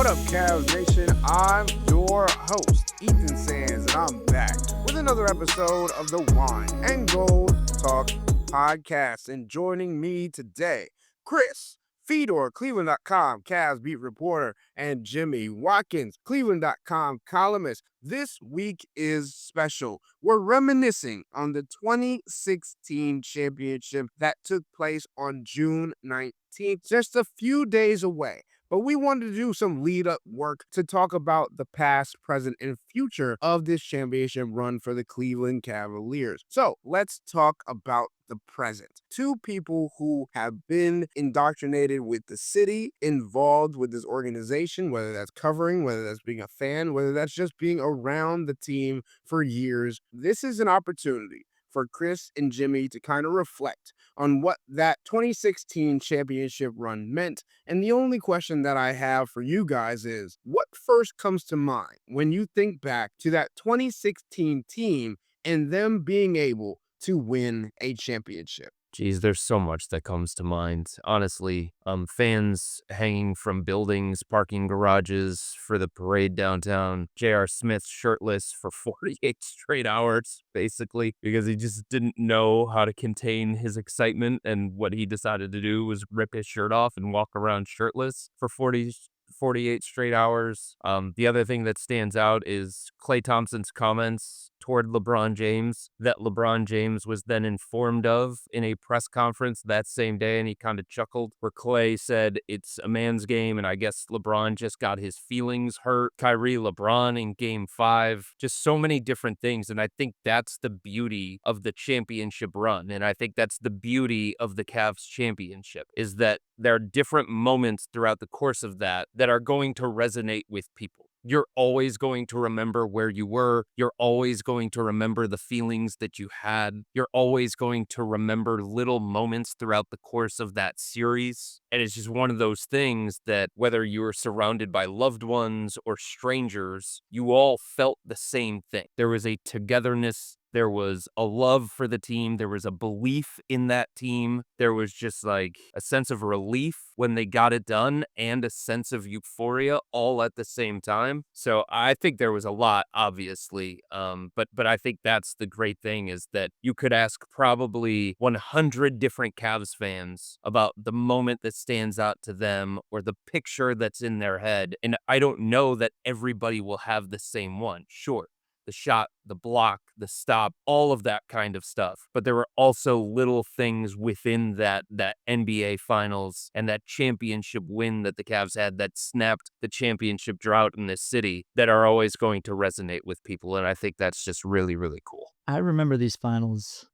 What up, Cavs Nation? I'm your host, Ethan Sands, and I'm back with another episode of the Wine and Gold Talk podcast. And joining me today, Chris Fedor, cleveland.com Cavs beat reporter, and Jimmy Watkins, cleveland.com columnist. This week is special. We're reminiscing on the 2016 championship that took place on June 19th, just a few days away. But we wanted to do some lead-up work to talk about the past, present, and future of this championship run for the Cleveland Cavaliers. So let's talk about the present. Two people who have been indoctrinated with the city, involved with this organization, whether that's covering, whether that's being a fan, whether that's just being around the team for years. This is an opportunity for Chris and Jimmy to kind of reflect on what that 2016 championship run meant. And the only question that I have for you guys is, what first comes to mind when you think back to that 2016 team and them being able to win a championship? Geez, there's so much that comes to mind. Honestly, fans hanging from buildings, parking garages for the parade downtown. J.R. Smith shirtless for 48 straight hours, basically, because he just didn't know how to contain his excitement. And what he decided to do was rip his shirt off and walk around shirtless for 48 straight hours. The other thing that stands out is Klay Thompson's comments toward LeBron James that LeBron James was then informed of in a press conference that same day, and he kind of chuckled, where Klay said it's a man's game, and I guess LeBron just got his feelings hurt. Kyrie, LeBron in Game 5, just so many different things, and I think that's the beauty of the championship run, and I think that's the beauty of the Cavs championship, is that there are different moments throughout the course of that are going to resonate with people. You're always going to remember where you were. You're always going to remember the feelings that you had. You're always going to remember little moments throughout the course of that series. And it's just one of those things that whether you were surrounded by loved ones or strangers, you all felt the same thing. There was a togetherness. There was a love for the team. There was a belief in that team. There was just like a sense of relief when they got it done and a sense of euphoria all at the same time. So I think there was a lot, obviously. But I think that's the great thing, is that you could ask probably 100 different Cavs fans about the moment that stands out to them or the picture that's in their head. And I don't know that everybody will have the same one. Sure, the shot, the block, the stop, all of that kind of stuff. But there were also little things within that NBA Finals and that championship win that the Cavs had that snapped the championship drought in this city that are always going to resonate with people. And I think that's just really, really cool. I remember these finals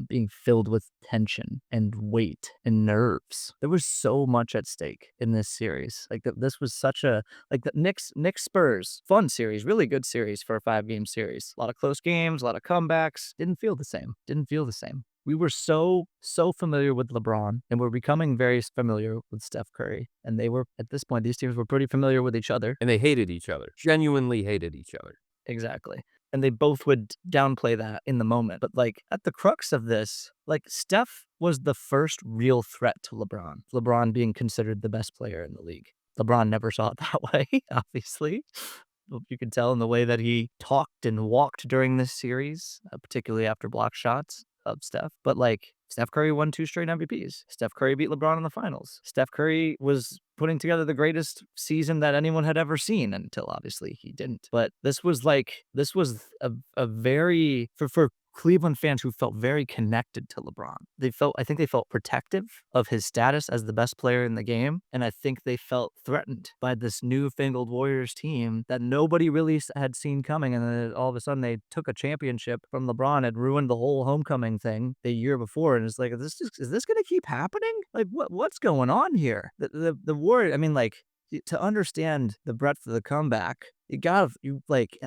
being filled with tension and weight and nerves. There was so much at stake in this series. This was such a the Knicks Spurs fun series, really good series for a 5-game series. A lot of close games, a lot of comebacks. Didn't feel the same. We were so familiar with LeBron, and we're becoming very familiar with Steph Curry. And they were, at this point, these teams were pretty familiar with each other. And they hated each other, genuinely hated each other. Exactly. And they both would downplay that in the moment. But at the crux of this, Steph was the first real threat to LeBron. LeBron being considered the best player in the league. LeBron never saw it that way, obviously. You can tell in the way that he talked and walked during this series, particularly after block shots of Steph. But Steph Curry won 2 straight MVPs. Steph Curry beat LeBron in the finals. Steph Curry was putting together the greatest season that anyone had ever seen, until obviously he didn't. But this was a very, for Cleveland fans who felt very connected to LeBron. I think they felt protective of his status as the best player in the game. And I think they felt threatened by this newfangled Warriors team that nobody really had seen coming. And then all of a sudden they took a championship from LeBron and ruined the whole homecoming thing the year before. And it's is this going to keep happening? What's going on here? The Warriors, to understand the breadth of the comeback,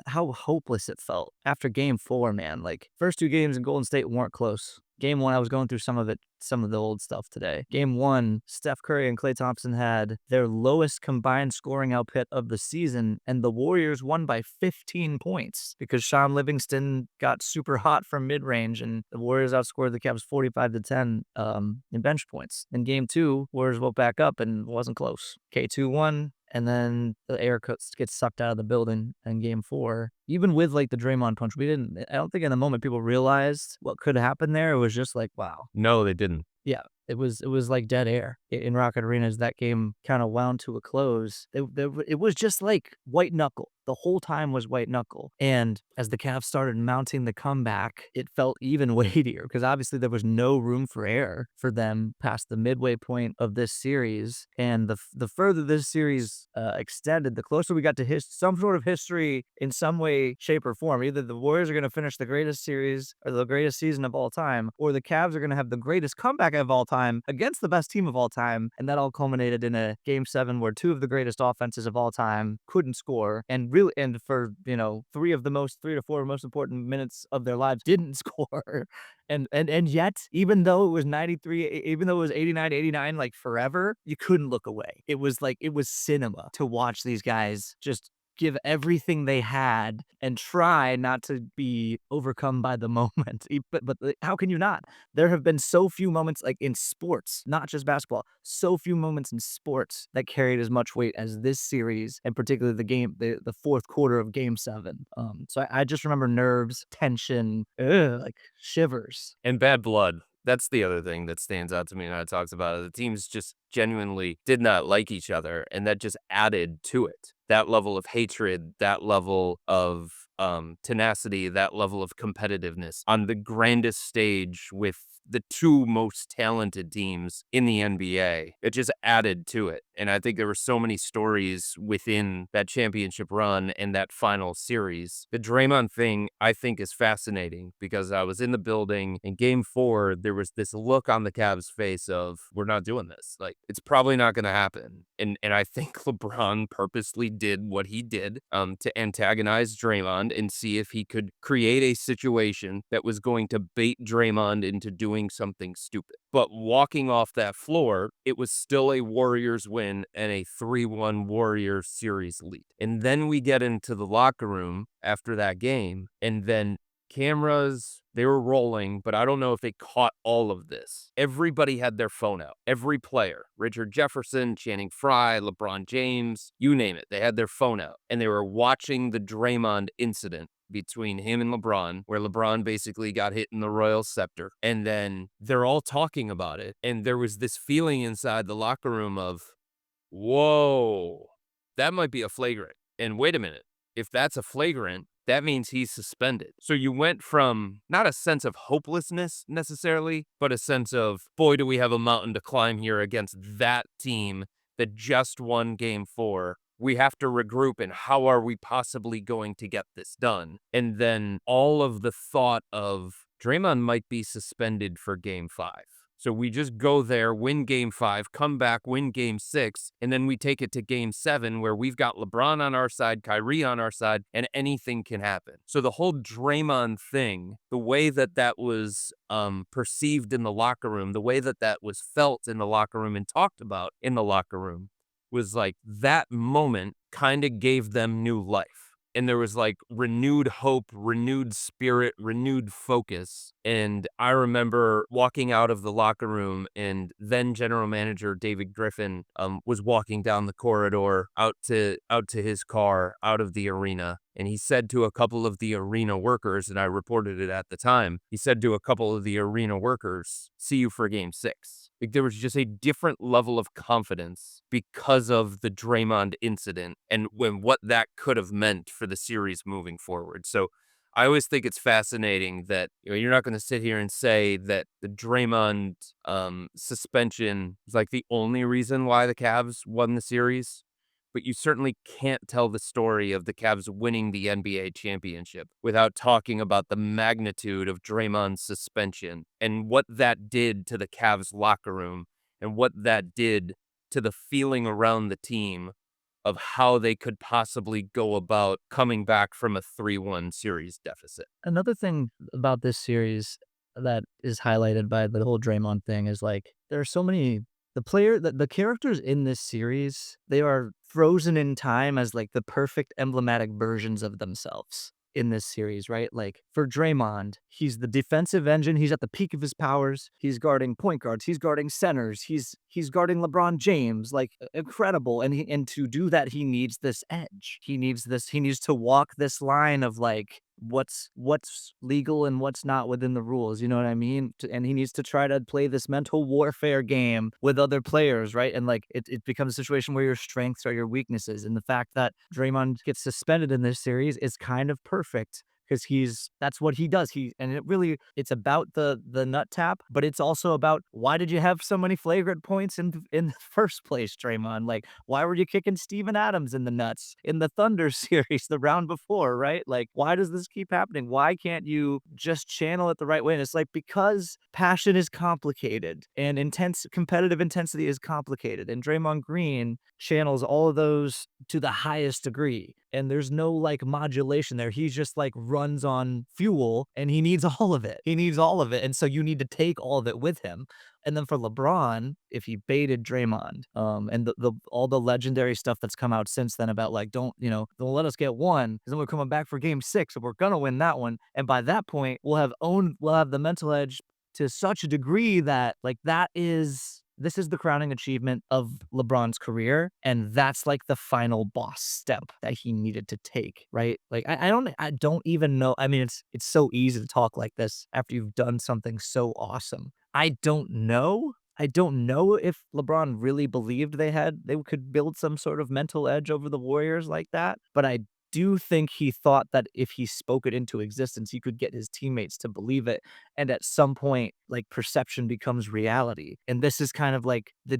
how hopeless it felt after Game 4, man. First 2 games in Golden State weren't close. Game 1, I was going through some of the old stuff today. Game 1, Steph Curry and Klay Thompson had their lowest combined scoring output of the season, and the Warriors won by 15 points because Sean Livingston got super hot from mid-range, and the Warriors outscored the Cavs 45-10 in bench points. In Game 2, Warriors woke back up and it wasn't close. K2 won. and then the air gets sucked out of the building in game 4. Even with like the Draymond punch, I don't think in the moment people realized what could happen there. It was just like, wow. No, they didn't. Yeah, it was like dead air in Rocket Arena as that game kind of wound to a close. It was just like white knuckle. The whole time was white knuckle. And as the Cavs started mounting the comeback, it felt even weightier because obviously there was no room for error for them past the midway point of this series. And the further this series extended, the closer we got to some sort of history in some way, shape, or form. Either the Warriors are going to finish the greatest series or the greatest season of all time, or the Cavs are going to have the greatest comeback of all time against the best team of all time. And that all culminated in a game 7 where 2 of the greatest offenses of all time couldn't score, and for 3 to 4 most important minutes of their lives didn't score. And yet, even though it was 93, even though it was 89, like forever, you couldn't look away. It was cinema to watch these guys just give everything they had and try not to be overcome by the moment. But how can you not? There have been so few moments, like in sports, not just basketball, so few moments in sports that carried as much weight as this series, and particularly the fourth quarter of Game 7. So I just remember nerves, tension, like shivers. And bad blood. That's the other thing that stands out to me when I talks about it. The teams just genuinely did not like each other, and that just added to it. That level of hatred, that level of tenacity, that level of competitiveness on the grandest stage with the 2 most talented teams in the NBA. It just added to it. And I think there were so many stories within that championship run and that final series. The Draymond thing, I think, is fascinating because I was in the building in game 4. There was this look on the Cavs' face of, we're not doing this. Like, it's probably not going to happen. And I think LeBron purposely did what he did to antagonize Draymond and see if he could create a situation that was going to bait Draymond into doing something stupid. But walking off that floor, it was still a Warriors win and a 3-1 Warriors series lead. And then we get into the locker room after that game, and then cameras, they were rolling, but I don't know if they caught all of this. Everybody had their phone out. Every player, Richard Jefferson, Channing Frye, LeBron James, you name it, they had their phone out. And they were watching the Draymond incident between him and LeBron, where LeBron basically got hit in the royal scepter. And then they're all talking about it. And there was this feeling inside the locker room of, whoa, that might be a flagrant. And wait a minute, if that's a flagrant, that means he's suspended. So you went from not a sense of hopelessness necessarily, but a sense of, boy, do we have a mountain to climb here against that team that just won game 4. We have to regroup, and how are we possibly going to get this done? And then all of the thought of Draymond might be suspended for game 5. So we just go there, win game 5, come back, win game 6, and then we take it to game 7 where we've got LeBron on our side, Kyrie on our side, and anything can happen. So the whole Draymond thing, the way that was perceived in the locker room, the way that was felt in the locker room and talked about in the locker room, was like that moment kind of gave them new life. And there was like renewed hope, renewed spirit, renewed focus. And I remember walking out of the locker room, and then general manager David Griffin was walking down the corridor out to his car, out of the arena. And he said to a couple of the arena workers, and I reported it at the time, he said to a couple of the arena workers, see you for game 6. Like, there was just a different level of confidence because of the Draymond incident and what that could have meant for the series moving forward. So I always think it's fascinating that you're not going to sit here and say that the Draymond suspension is like the only reason why the Cavs won the series. But you certainly can't tell the story of the Cavs winning the NBA championship without talking about the magnitude of Draymond's suspension and what that did to the Cavs locker room and what that did to the feeling around the team of how they could possibly go about coming back from a 3-1 series deficit. Another thing about this series that is highlighted by the whole Draymond thing is like there are so many the characters in this series, they are frozen in time as like the perfect emblematic versions of themselves. in this series, right? Like for Draymond, he's the defensive engine. He's at the peak of his powers. He's guarding point guards. He's guarding centers. He's guarding LeBron James, like incredible. And to do that, he needs this edge. He needs this. He needs to walk this line of like what's legal and what's not within the rules. You know what I mean? And he needs to try to play this mental warfare game with other players, right? And like it becomes a situation where your strengths are your weaknesses. And the fact that Draymond gets suspended in this series is kind of perfect because that's what he does. It's about the nut tap, but it's also about why did you have so many flagrant points in the first place, Draymond? Like, why were you kicking Steven Adams in the nuts in the Thunder series the round before, right? Like, why does this keep happening? Why can't you just channel it the right way? And it's like, because passion is complicated and competitive intensity is complicated. And Draymond Green channels all of those to the highest degree. And there's no like modulation there. He's just like runs on fuel and he needs all of it. He needs all of it. And so you need to take all of it with him. And then for LeBron, if he baited Draymond, and the all the legendary stuff that's come out since then about like, don't let us get one because then we're coming back for game 6 and we're gonna win that one. And by that point, we'll have the mental edge to such a degree that like this is the crowning achievement of LeBron's career, and that's like the final boss step that he needed to take, right? Like I don't even know. I mean, it's so easy to talk like this after you've done something so awesome. I don't know. I don't know if LeBron really believed they could build some sort of mental edge over the Warriors like that, but I do think he thought that if he spoke it into existence, he could get his teammates to believe it. And at some point, like perception becomes reality. And this is kind of like the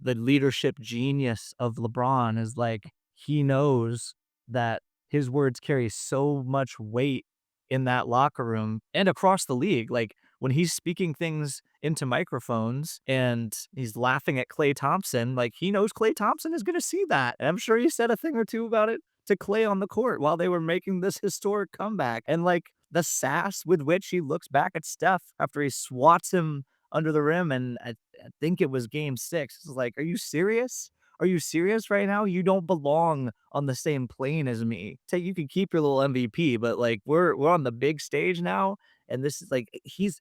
leadership genius of LeBron is like he knows that his words carry so much weight in that locker room and across the league. Like when he's speaking things into microphones and he's laughing at Klay Thompson, like he knows Klay Thompson is going to see that. And I'm sure he said a thing or two about it to Klay on the court while they were making this historic comeback. And like the sass with which he looks back at Steph after he swats him under the rim. And I think it was game 6. It's like, are you serious? Are you serious right now? You don't belong on the same plane as me. You can keep your little MVP, but like we're on the big stage now. And this is like his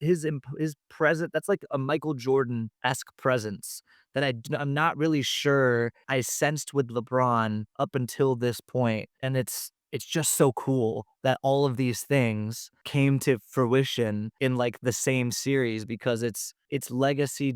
present. That's like a Michael Jordan-esque presence that I'm not really sure I sensed with LeBron up until this point. And it's just so cool that all of these things came to fruition in like the same series because it's legacy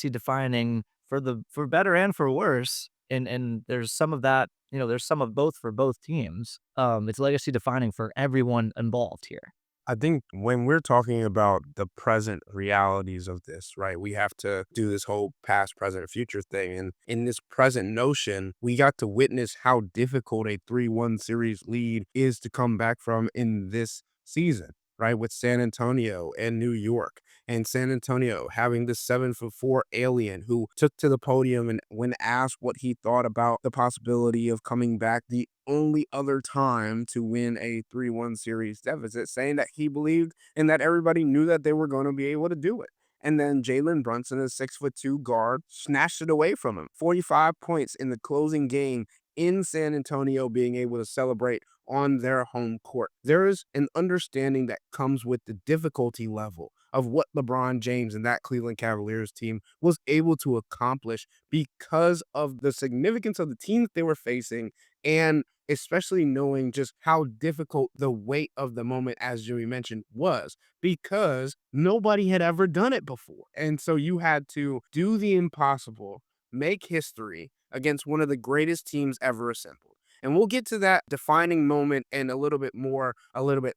defining for better and for worse. And there's some of that, there's some of both for both teams. It's legacy defining for everyone involved here. I think when we're talking about the present realities of this, right, we have to do this whole past, present, future thing. And in this present notion, we got to witness how difficult a 3-1 series lead is to come back from in this season, right, with San Antonio and New York. And San Antonio having the 7'4" alien who took to the podium and when asked what he thought about the possibility of coming back the only other time to win a 3-1 series deficit, saying that he believed and that everybody knew that they were going to be able to do it. And then Jalen Brunson, a 6'2" guard, snatched it away from him. 45 points in the closing game in San Antonio, being able to celebrate on their home court. There is an understanding that comes with the difficulty level of what LeBron James and that Cleveland Cavaliers team was able to accomplish because of the significance of the team that they were facing, and especially knowing just how difficult the weight of the moment, as Jimmy mentioned, was, because nobody had ever done it before. And so you had to do the impossible, make history against one of the greatest teams ever assembled. And we'll get to that defining moment and a little bit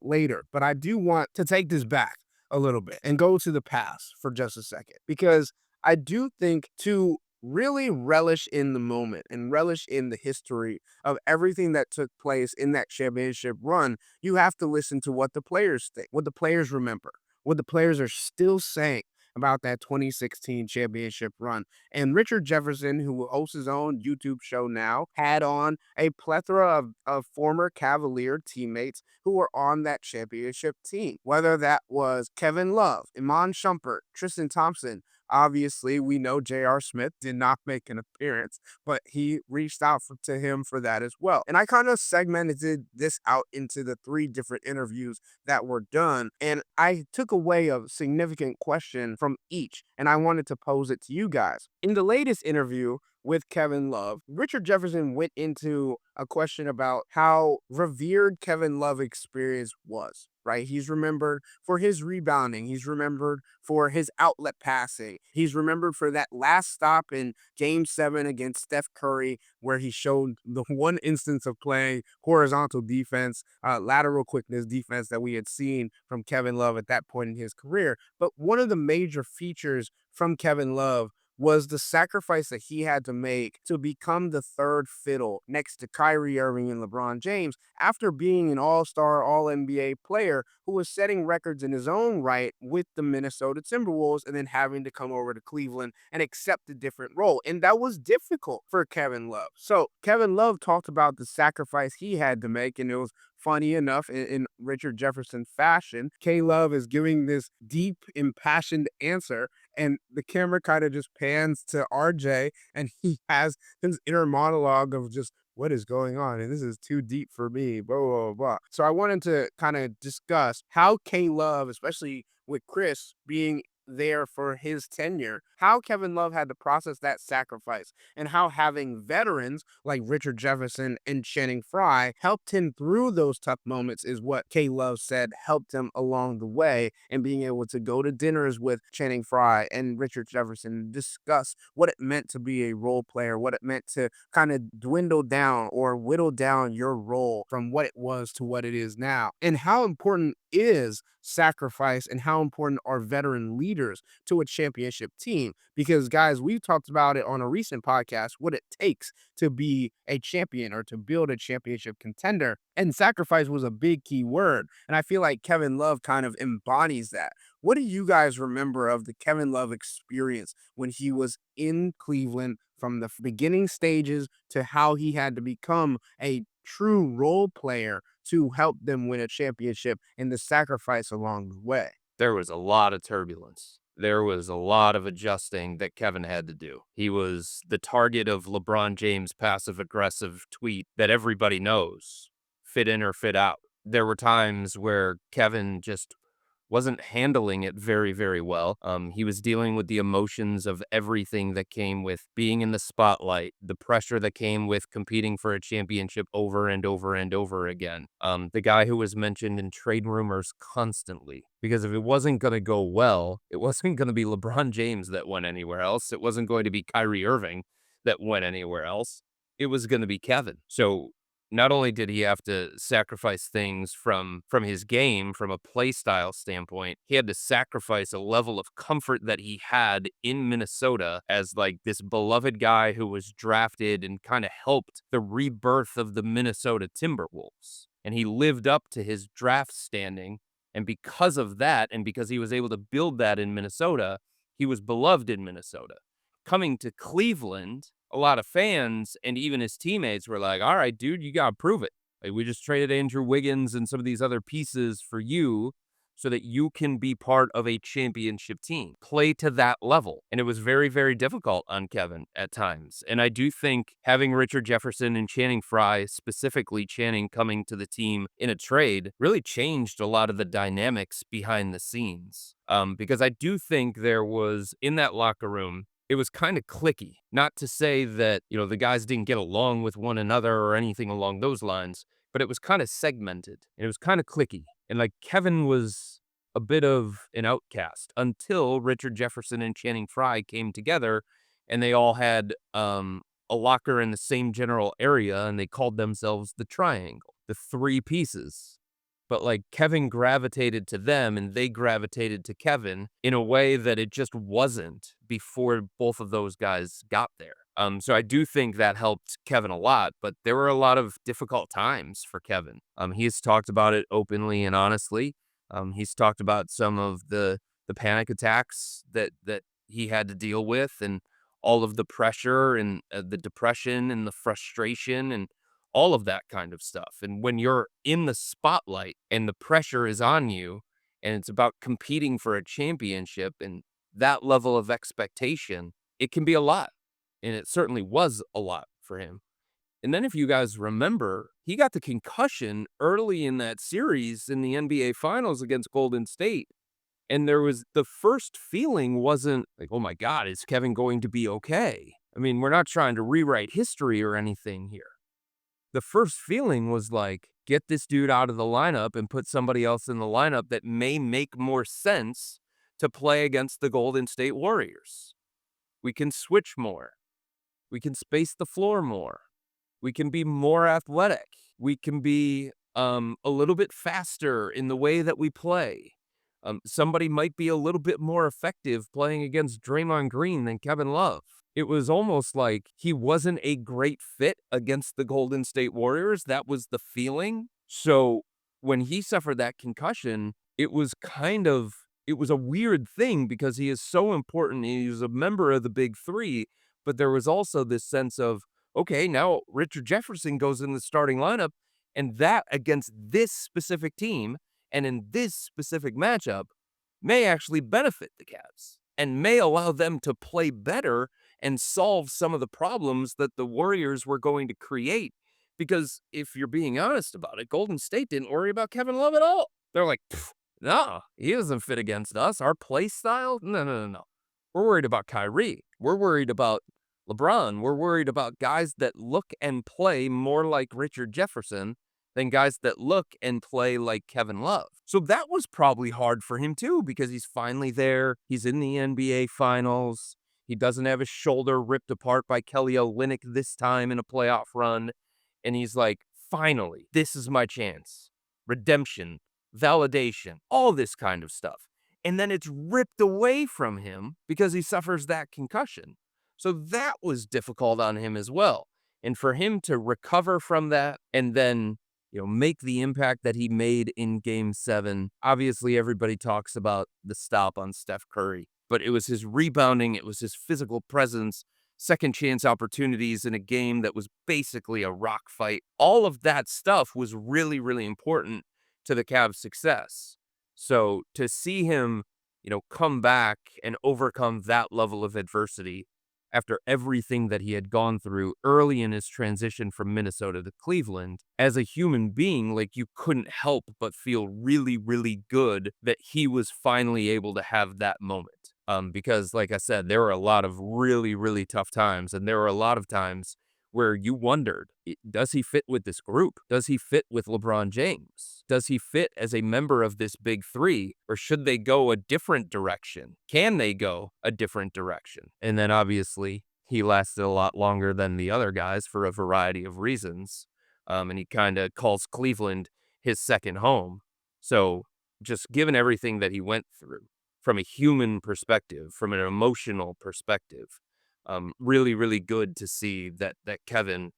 later. But I do want to take this back a little bit and go to the past for just a second, because I do think to really relish in the moment and relish in the history of everything that took place in that championship run, you have to listen to what the players think, what the players remember, what the players are still saying about that 2016 championship run. And Richard Jefferson, who hosts his own YouTube show now, had on a plethora of former Cavalier teammates who were on that championship team, whether that was Kevin Love, Iman Shumpert, Tristan Thompson, Obviously, we know J.R. Smith did not make an appearance, but he reached out to him for that as well. And I kind of segmented this out into the three different interviews that were done. And I took away a significant question from each, and I wanted to pose it to you guys. In the latest interview with Kevin Love, Richard Jefferson went into a question about how revered Kevin Love experience was, right? He's remembered for his rebounding. He's remembered for his outlet passing. He's remembered for that last stop in Game 7 against Steph Curry, where he showed the one instance of playing horizontal defense, lateral quickness defense that we had seen from Kevin Love at that point in his career. But one of the major features from Kevin Love was the sacrifice that he had to make to become the third fiddle next to Kyrie Irving and LeBron James after being an all-star, all-NBA player who was setting records in his own right with the Minnesota Timberwolves and then having to come over to Cleveland and accept a different role. And that was difficult for Kevin Love. So Kevin Love talked about the sacrifice he had to make, and it was funny enough, in Richard Jefferson fashion, K Love is giving this deep, impassioned answer, and the camera kind of just pans to RJ, and he has his inner monologue of just what is going on, and this is too deep for me, blah, blah, blah, blah. So I wanted to kind of discuss how K Love, especially with Chris being there for his tenure, how Kevin Love had to process that sacrifice, and how having veterans like Richard Jefferson and Channing Frye helped him through those tough moments is what K Love said helped him along the way, and being able to go to dinners with Channing Frye and Richard Jefferson and discuss what it meant to be a role player, what it meant to kind of dwindle down or whittle down your role from what it was to what it is now, and how important is sacrifice and how important are veteran leaders to a championship team. Because, guys, we've talked about it on a recent podcast, what it takes to be a champion or to build a championship contender. And sacrifice was a big key word. And I feel like Kevin Love kind of embodies that. What do you guys remember of the Kevin Love experience when he was in Cleveland, from the beginning stages to how he had to become a true role player to help them win a championship and the sacrifice along the way? There was a lot of turbulence. There was a lot of adjusting that Kevin had to do. He was the target of LeBron James' passive-aggressive tweet that everybody knows, fit in or fit out. There were times where Kevin just wasn't handling it very, very well. He was dealing with the emotions of everything that came with being in the spotlight, the pressure that came with competing for a championship over and over and over again. The guy who was mentioned in trade rumors constantly, because if it wasn't going to go well, it wasn't going to be LeBron James that went anywhere else. It wasn't going to be Kyrie Irving that went anywhere else. It was going to be Kevin. So not only did he have to sacrifice things from his game, from a play style standpoint, he had to sacrifice a level of comfort that he had in Minnesota as like this beloved guy who was drafted and kind of helped the rebirth of the Minnesota Timberwolves. And he lived up to his draft standing. And because of that, and because he was able to build that in Minnesota, he was beloved in Minnesota. Coming to Cleveland, a lot of fans and even his teammates were like, all right, dude, you got to prove it. Like, we just traded Andrew Wiggins and some of these other pieces for you so that you can be part of a championship team. Play to that level. And it was very, very difficult on Kevin at times. And I do think having Richard Jefferson and Channing Frye, specifically Channing coming to the team in a trade, really changed a lot of the dynamics behind the scenes. Because I do think there was, in that locker room, it was kind of cliquey. Not to say that, the guys didn't get along with one another or anything along those lines, but it was kind of segmented and it was kind of cliquey. And like Kevin was a bit of an outcast until Richard Jefferson and Channing Frye came together and they all had a locker in the same general area and they called themselves the Triangle, the three pieces. But like Kevin gravitated to them and they gravitated to Kevin in a way that it just wasn't before both of those guys got there. So I do think that helped Kevin a lot, but there were a lot of difficult times for Kevin. He's talked about it openly and honestly. He's talked about some of the panic attacks that he had to deal with and all of the pressure and the depression and the frustration and all of that kind of stuff. And when you're in the spotlight and the pressure is on you and it's about competing for a championship and that level of expectation, it can be a lot. And it certainly was a lot for him. And then if you guys remember, he got the concussion early in that series in the NBA Finals against Golden State. And the first feeling wasn't like, oh my God, is Kevin going to be okay? I mean, we're not trying to rewrite history or anything here. The first feeling was like, get this dude out of the lineup and put somebody else in the lineup that may make more sense to play against the Golden State Warriors. We can switch more. We can space the floor more. We can be more athletic. We can be a little bit faster in the way that we play. Somebody might be a little bit more effective playing against Draymond Green than Kevin Love. It was almost like he wasn't a great fit against the Golden State Warriors. That was the feeling. So when he suffered that concussion, it was a weird thing because he is so important. He was a member of the Big Three, but there was also this sense of, okay, now Richard Jefferson goes in the starting lineup, and that against this specific team and in this specific matchup may actually benefit the Cavs and may allow them to play better and solve some of the problems that the Warriors were going to create. Because if you're being honest about it, Golden State didn't worry about Kevin Love at all. They're like, no, he doesn't fit against us. Our play style? No. We're worried about Kyrie. We're worried about LeBron. We're worried about guys that look and play more like Richard Jefferson than guys that look and play like Kevin Love. So that was probably hard for him too, because he's finally there. He's in the NBA Finals. He doesn't have his shoulder ripped apart by Kelly Olynyk this time in a playoff run. And he's like, finally, this is my chance. Redemption, validation, all this kind of stuff. And then it's ripped away from him because he suffers that concussion. So that was difficult on him as well. And for him to recover from that and then, make the impact that he made in Game 7, obviously everybody talks about the stop on Steph Curry, but it was his rebounding, it was his physical presence, second chance opportunities in a game that was basically a rock fight. All of that stuff was really, really important to the Cavs' success. So to see him, come back and overcome that level of adversity after everything that he had gone through early in his transition from Minnesota to Cleveland, as a human being, like, you couldn't help but feel really, really good that he was finally able to have that moment. Because like I said, there were a lot of really, really tough times, and there were a lot of times where you wondered, does he fit with this group? Does he fit with LeBron James? Does he fit as a member of this Big Three? Or should they go a different direction? Can they go a different direction? And then obviously he lasted a lot longer than the other guys for a variety of reasons. And he kind of calls Cleveland his second home. So just given everything that he went through from a human perspective, from an emotional perspective, really, really good to see that Kevin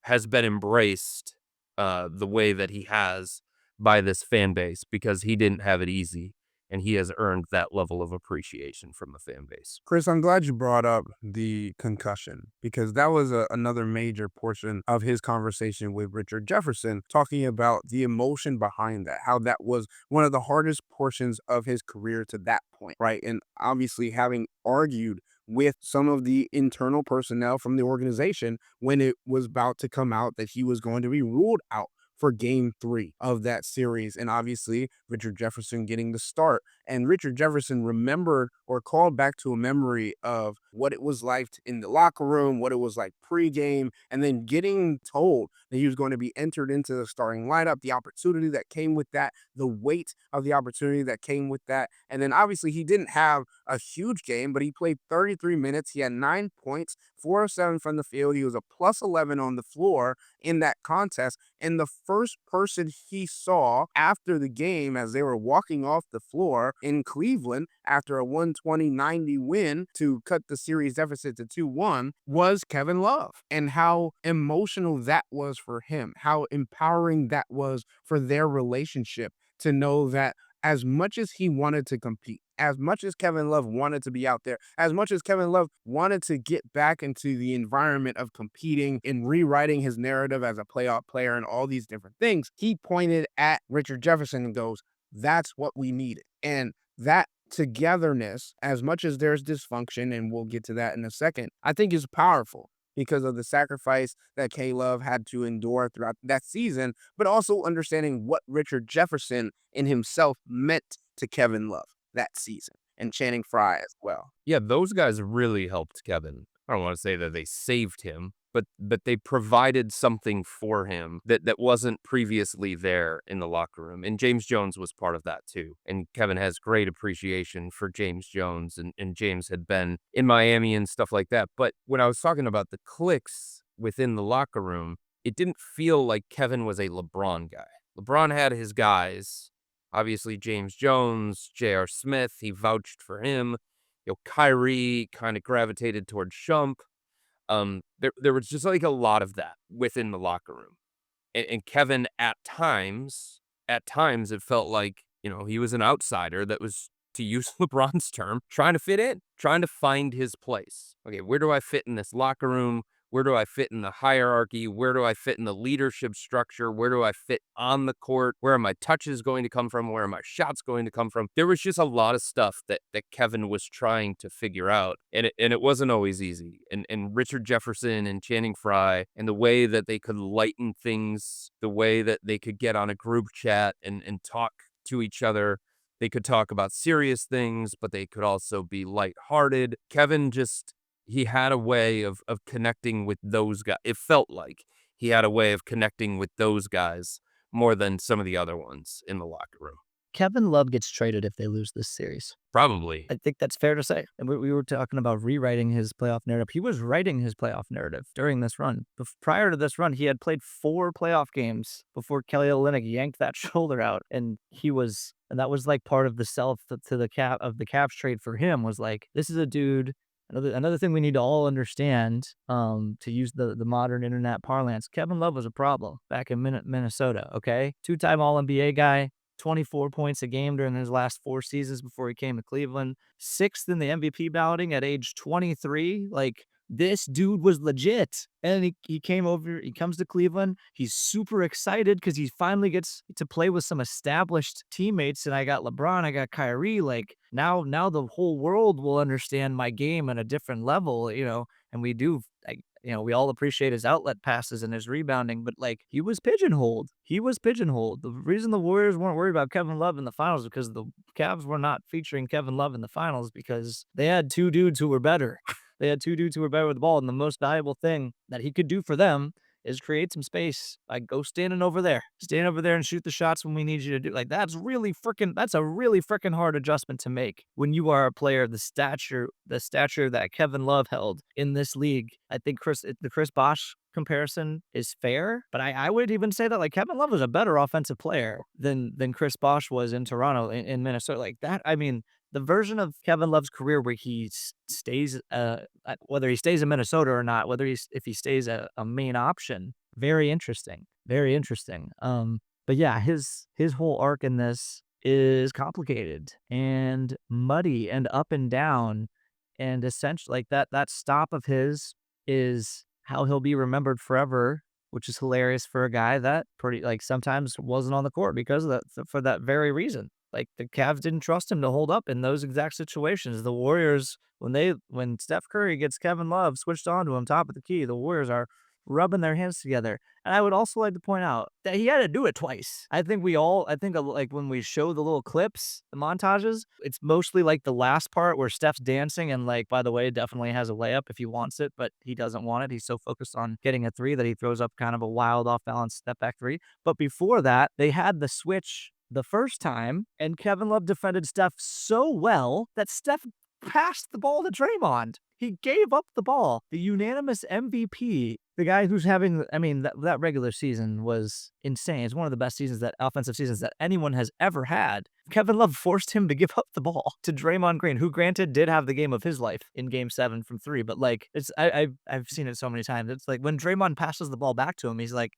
has been embraced the way that he has by this fan base, because he didn't have it easy, and he has earned that level of appreciation from the fan base. Chris, I'm glad you brought up the concussion, because that was another major portion of his conversation with Richard Jefferson, talking about the emotion behind that, how that was one of the hardest portions of his career to that point, right? And obviously having argued with some of the internal personnel from the organization when it was about to come out that he was going to be ruled out for Game 3 of that series. And obviously Richard Jefferson getting the start. And Richard Jefferson remembered or called back to a memory of what it was like in the locker room, what it was like pregame, and then getting told that he was going to be entered into the starting lineup, the opportunity that came with that, the weight of the opportunity that came with that. And then obviously he didn't have a huge game, but he played 33 minutes. He had 9 points, 4 of 7 from the field. He was a plus 11 on the floor in that contest. And the first person he saw after the game, as they were walking off the floor in Cleveland after a 120-90 win to cut the series deficit to 2-1, was Kevin Love, and how emotional that was for him, how empowering that was for their relationship, to know that as much as he wanted to compete, as much as Kevin Love wanted to be out there, as much as Kevin Love wanted to get back into the environment of competing and rewriting his narrative as a playoff player and all these different things, he pointed at Richard Jefferson and goes, that's what we needed. And that togetherness, as much as there's dysfunction, and we'll get to that in a second, I think is powerful because of the sacrifice that K-Love had to endure throughout that season, but also understanding what Richard Jefferson in himself meant to Kevin Love that season, and Channing Frye as well. Yeah, those guys really helped Kevin. I don't want to say that they saved him, but they provided something for him that wasn't previously there in the locker room. And James Jones was part of that too. And Kevin has great appreciation for James Jones, and James had been in Miami and stuff like that. But when I was talking about the cliques within the locker room, it didn't feel like Kevin was a LeBron guy. LeBron had his guys. Obviously, James Jones, J.R. Smith, he vouched for him. Kyrie kind of gravitated towards Shump. There was just like a lot of that within the locker room. And Kevin, at times, it felt like, he was an outsider that was, to use LeBron's term, trying to fit in, trying to find his place. Okay, where do I fit in this locker room? Where do I fit in the hierarchy? Where do I fit in the leadership structure? Where do I fit on the court? Where are my touches going to come from? Where are my shots going to come from? There was just a lot of stuff that Kevin was trying to figure out, and it wasn't always easy. And Richard Jefferson and Channing Frye, and the way that they could lighten things, the way that they could get on a group chat and talk to each other. They could talk about serious things, but they could also be lighthearted. Kevin he had a way of connecting with those guys. It felt like he had a way of connecting with those guys more than some of the other ones in the locker room. Kevin Love gets traded if they lose this series. Probably. I think that's fair to say. And we were talking about rewriting his playoff narrative. He was writing his playoff narrative during this run. Prior to this run, he had played 4 playoff games before Kelly Olynyk yanked that shoulder out. And that was like part of the the Cavs trade for him, was like, this is a dude. Another thing we need to all understand, to use the modern internet parlance, Kevin Love was a problem back in Minnesota, okay? 2-time All-NBA guy, 24 points a game during his last 4 seasons before he came to Cleveland. 6th in the MVP balloting at age 23. Like, this dude was legit. And he came over, he comes to Cleveland. He's super excited because he finally gets to play with some established teammates. And I got LeBron, I got Kyrie. Like, now the whole world will understand my game at a different level, and we do. We all appreciate his outlet passes and his rebounding, but like, he was pigeonholed. The reason the Warriors weren't worried about Kevin Love in the finals is because the Cavs were not featuring Kevin Love in the finals, because they had 2 dudes who were better. They had 2 dudes who were better with the ball, and the most valuable thing that he could do for them is create some space. Like, go stand over there and shoot the shots when we need you to do. Like, that's a really freaking hard adjustment to make when you are a player the stature that Kevin Love held in this league. I think the Chris Bosh comparison is fair, but I would even say that, like, Kevin Love was a better offensive player than Chris Bosh was in Toronto, in Minnesota. Like that, I mean, the version of Kevin Love's career where he stays, whether he stays in Minnesota or not, if he stays a main option, very interesting. But yeah, his whole arc in this is complicated and muddy and up and down, and essentially, like, that stop of his is how he'll be remembered forever, which is hilarious for a guy that sometimes wasn't on the court because of that, for that very reason. Like, the Cavs didn't trust him to hold up in those exact situations. The Warriors, when Steph Curry gets Kevin Love switched on to him top of the key, the Warriors are rubbing their hands together. And I would also like to point out that he had to do it twice. I think like when we show the little clips, the montages, it's mostly like the last part where Steph's dancing and, like, by the way, definitely has a layup if he wants it, but he doesn't want it. He's so focused on getting a 3 that he throws up kind of a wild off balance step back 3. But before that, they had the switch the first time, and Kevin Love defended Steph so well that Steph passed the ball to Draymond. He gave up the ball. The unanimous MVP, the guy who's having, that regular season was insane. It's one of the best offensive seasons that anyone has ever had. Kevin Love forced him to give up the ball to Draymond Green, who granted did have the game of his life in Game 7 from 3, but like, I've seen it so many times. It's like when Draymond passes the ball back to him, it's like,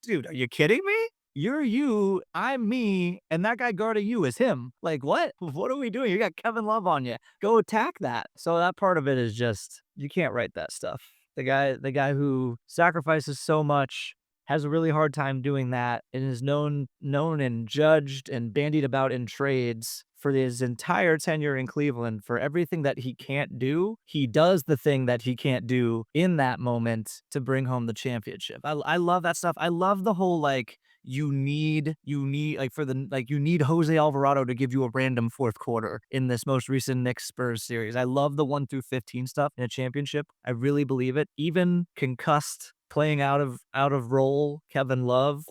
dude, are you kidding me? You're you, I'm me, and that guy guarding you is him. Like, what? What are we doing? You got Kevin Love on you. Go attack that. So that part of it is just, you can't write that stuff. The guy who sacrifices so much has a really hard time doing that, and is known and judged and bandied about in trades for his entire tenure in Cleveland, for everything that he can't do, he does the thing that he can't do in that moment to bring home the championship. I love that stuff. I love the whole, like, you need like for the like you need Jose Alvarado to give you a random fourth quarter in this most recent Knicks Spurs series. I love the 1 through 15 stuff in a championship. I really believe it. Even concussed, playing out of role, Kevin Love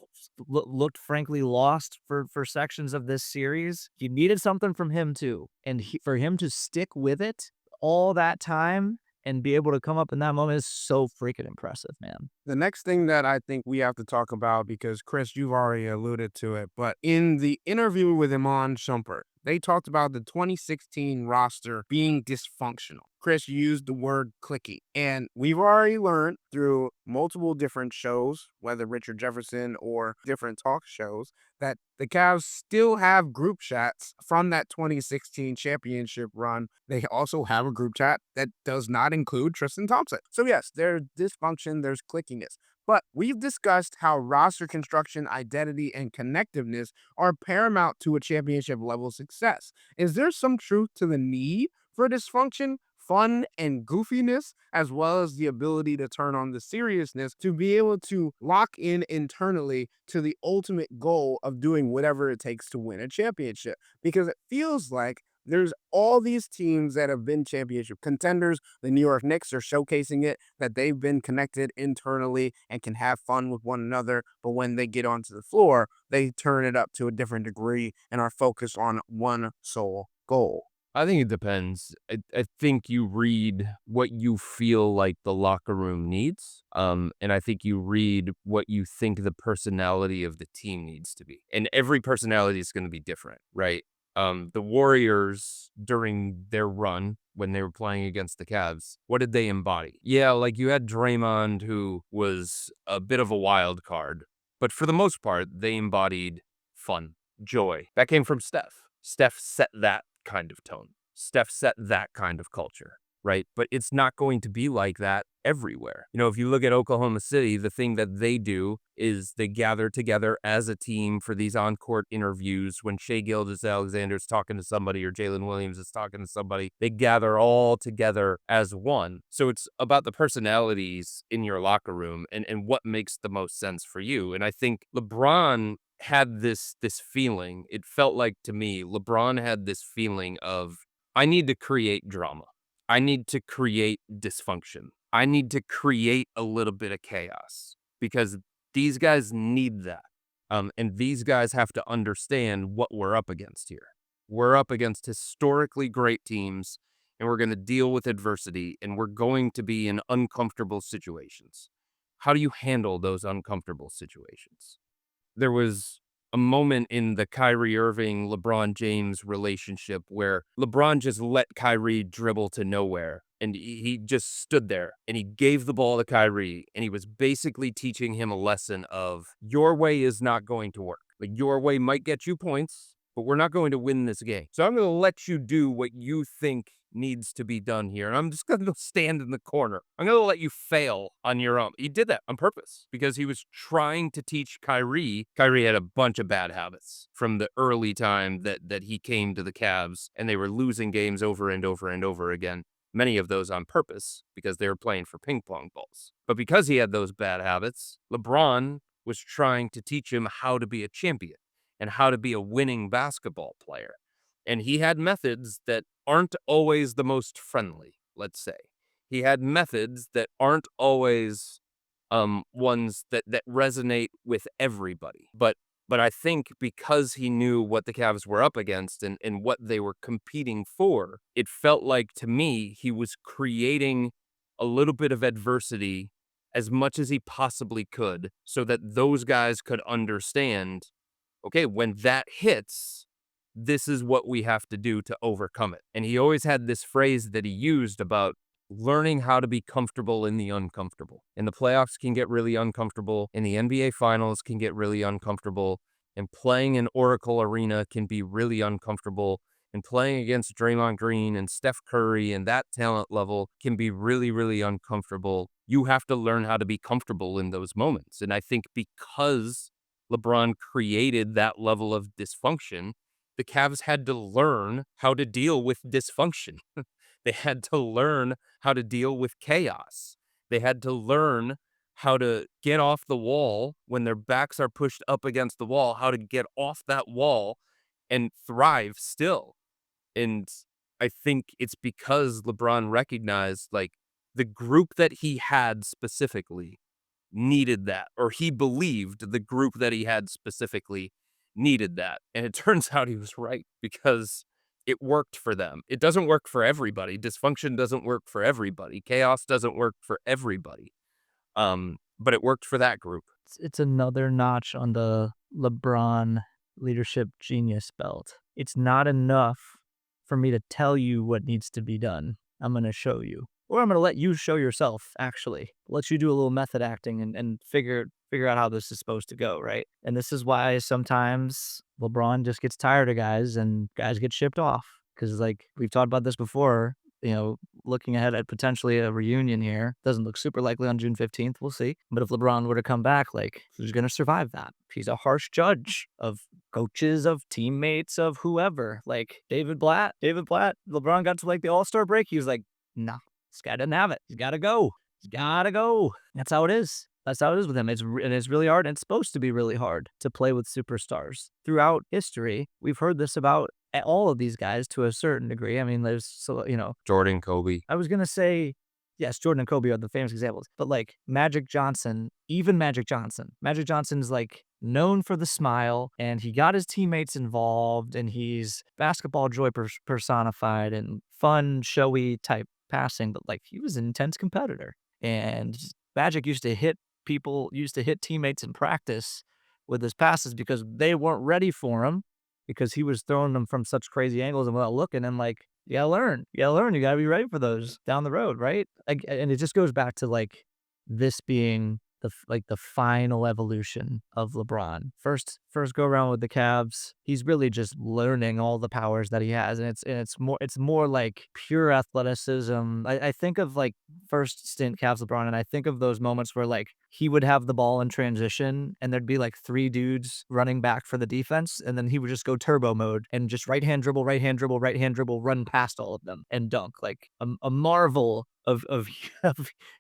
looked frankly lost for sections of this series. You needed something from him too, and for him to stick with it all that time and be able to come up in that moment is so freaking impressive, man. The next thing that I think we have to talk about, because Chris, you've already alluded to it, but in the interview with Iman Shumpert, they talked about the 2016 roster being dysfunctional. Chris used the word clicky, and we've already learned through multiple different shows, whether Richard Jefferson or different talk shows, that the Cavs still have group chats from that 2016 championship run. They also have a group chat that does not include Tristan Thompson. So yes, there's dysfunction, there's clickiness. But we've discussed how roster construction, identity, and connectiveness are paramount to a championship level success. Is there some truth to the need for dysfunction, fun, and goofiness, as well as the ability to turn on the seriousness to be able to lock in internally to the ultimate goal of doing whatever it takes to win a championship? Because it feels like there's all these teams that have been championship contenders. The New York Knicks are showcasing it, that they've been connected internally and can have fun with one another. But when they get onto the floor, they turn it up to a different degree and are focused on one sole goal. I think it depends. I think you read what you feel like the locker room needs. And I think you read what you think the personality of the team needs to be. And every personality is going to be different, right? The Warriors, during their run, when they were playing against the Cavs, what did they embody? Yeah, like you had Draymond, who was a bit of a wild card. But for the most part, they embodied fun, joy. That came from Steph. Steph set that kind of tone. Steph set that kind of culture, right? But it's not going to be like that everywhere. You know, if you look at Oklahoma City, the thing that they do is they gather together as a team for these on-court interviews. When Shai Gilgeous-Alexander is talking to somebody or Jalen Williams is talking to somebody, they gather all together as one. So it's about the personalities in your locker room and what makes the most sense for you. And I think LeBron had this feeling. It felt like, to me, LeBron had this feeling of, I need to create drama. I need to create dysfunction. I need to create a little bit of chaos because these guys need that. And these guys have to understand what we're up against here. We're up against historically great teams, and we're going to deal with adversity, and we're going to be in uncomfortable situations. How do you handle those uncomfortable situations? There was a moment in the Kyrie Irving, LeBron James relationship where LeBron just let Kyrie dribble to nowhere. And he just stood there and he gave the ball to Kyrie. And he was basically teaching him a lesson of, your way is not going to work. Like, your way might get you points, but we're not going to win this game. So I'm going to let you do what you think needs to be done here. And I'm just going to stand in the corner. I'm going to let you fail on your own. He did that on purpose because he was trying to teach Kyrie. Kyrie had a bunch of bad habits from the early time that he came to the Cavs, and they were losing games over and over and over again. Many of those on purpose because they were playing for ping pong balls. But because he had those bad habits, LeBron was trying to teach him how to be a champion and how to be a winning basketball player. And he had methods that aren't always the most friendly, let's say. He had methods that aren't always ones that resonate with everybody. But I think because he knew what the Cavs were up against and what they were competing for, it felt like, to me, he was creating a little bit of adversity as much as he possibly could so that those guys could understand, okay, when that hits, this is what we have to do to overcome it. And he always had this phrase that he used about learning how to be comfortable in the uncomfortable. And the playoffs can get really uncomfortable, and the NBA Finals can get really uncomfortable, and playing in Oracle Arena can be really uncomfortable, and playing against Draymond Green and Steph Curry and that talent level can be really, really uncomfortable. You have to learn how to be comfortable in those moments. And I think because LeBron created that level of dysfunction, the Cavs had to learn how to deal with dysfunction. They had to learn how to deal with chaos. They had to learn how to get off the wall when their backs are pushed up against the wall, how to get off that wall and thrive still. And I think it's because LeBron recognized, like, the group that he had specifically needed that, or he believed the group that he had specifically needed that. And it turns out he was right, because it worked for them. It doesn't work for everybody. Dysfunction doesn't work for everybody. Chaos doesn't work for everybody. But it worked for that group. It's another notch on the LeBron leadership genius belt. It's not enough for me to tell you what needs to be done. I'm going to show you. Or I'm going to let you show yourself, actually. Let you do a little method acting and figure out how this is supposed to go, right? And this is why sometimes LeBron just gets tired of guys and guys get shipped off. Because, like, we've talked about this before, looking ahead at potentially a reunion here. Doesn't look super likely on June 15th. We'll see. But if LeBron were to come back, like, who's going to survive that? He's a harsh judge of coaches, of teammates, of whoever. Like David Blatt, LeBron got to, like, the All-Star break. He was like, nah, this guy doesn't have it. He's got to go. That's how it is. That's how it is with him. It's really hard. And it's supposed to be really hard to play with superstars. Throughout history, we've heard this about all of these guys to a certain degree. I mean, there's, Jordan, Kobe. I was going to say, yes, Jordan and Kobe are the famous examples. But, like, Magic Johnson, Magic Johnson's, like, known for the smile, and he got his teammates involved, and he's basketball joy personified and fun, showy type passing. But, like, he was an intense competitor. And Magic used to hit teammates in practice with his passes because they weren't ready for him, because he was throwing them from such crazy angles and without looking. And, like, you gotta learn. You gotta be ready for those down the road, right? And it just goes back to, like, this being the final evolution of LeBron. First go around with the Cavs, he's really just learning all the powers that he has, and it's more like pure athleticism. I think of, like, first stint Cavs LeBron, and I think of those moments where, like, he would have the ball in transition and there'd be, like, three dudes running back for the defense, and then he would just go turbo mode and just right hand dribble, run past all of them and dunk, like a marvel of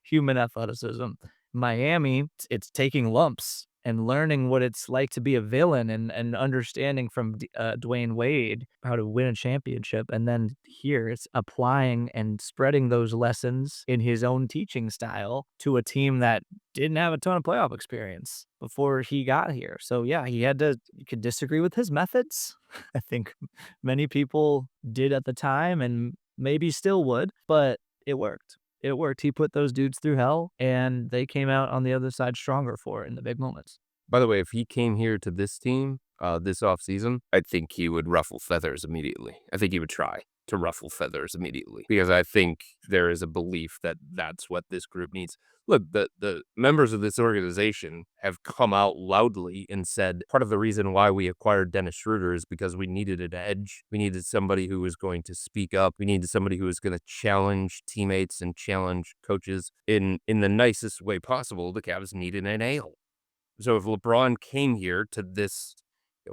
human athleticism. Miami, it's taking lumps and learning what it's like to be a villain and understanding from Dwayne Wade how to win a championship. And then here it's applying and spreading those lessons in his own teaching style to a team that didn't have a ton of playoff experience before he got here. So yeah, you could disagree with his methods. I think many people did at the time and maybe still would, but it worked. It worked. He put those dudes through hell, and they came out on the other side stronger for it in the big moments. By the way, if he came here to this team this offseason, I think he would ruffle feathers immediately. I think he would try to ruffle feathers immediately, because I think there is a belief that that's what this group needs. Look, the members of this organization have come out loudly and said part of the reason why we acquired Dennis Schroeder is because we needed an edge. We needed somebody who was going to speak up. We needed somebody who was going to challenge teammates and challenge coaches in the nicest way possible. The Cavs needed an ale. So if LeBron came here to this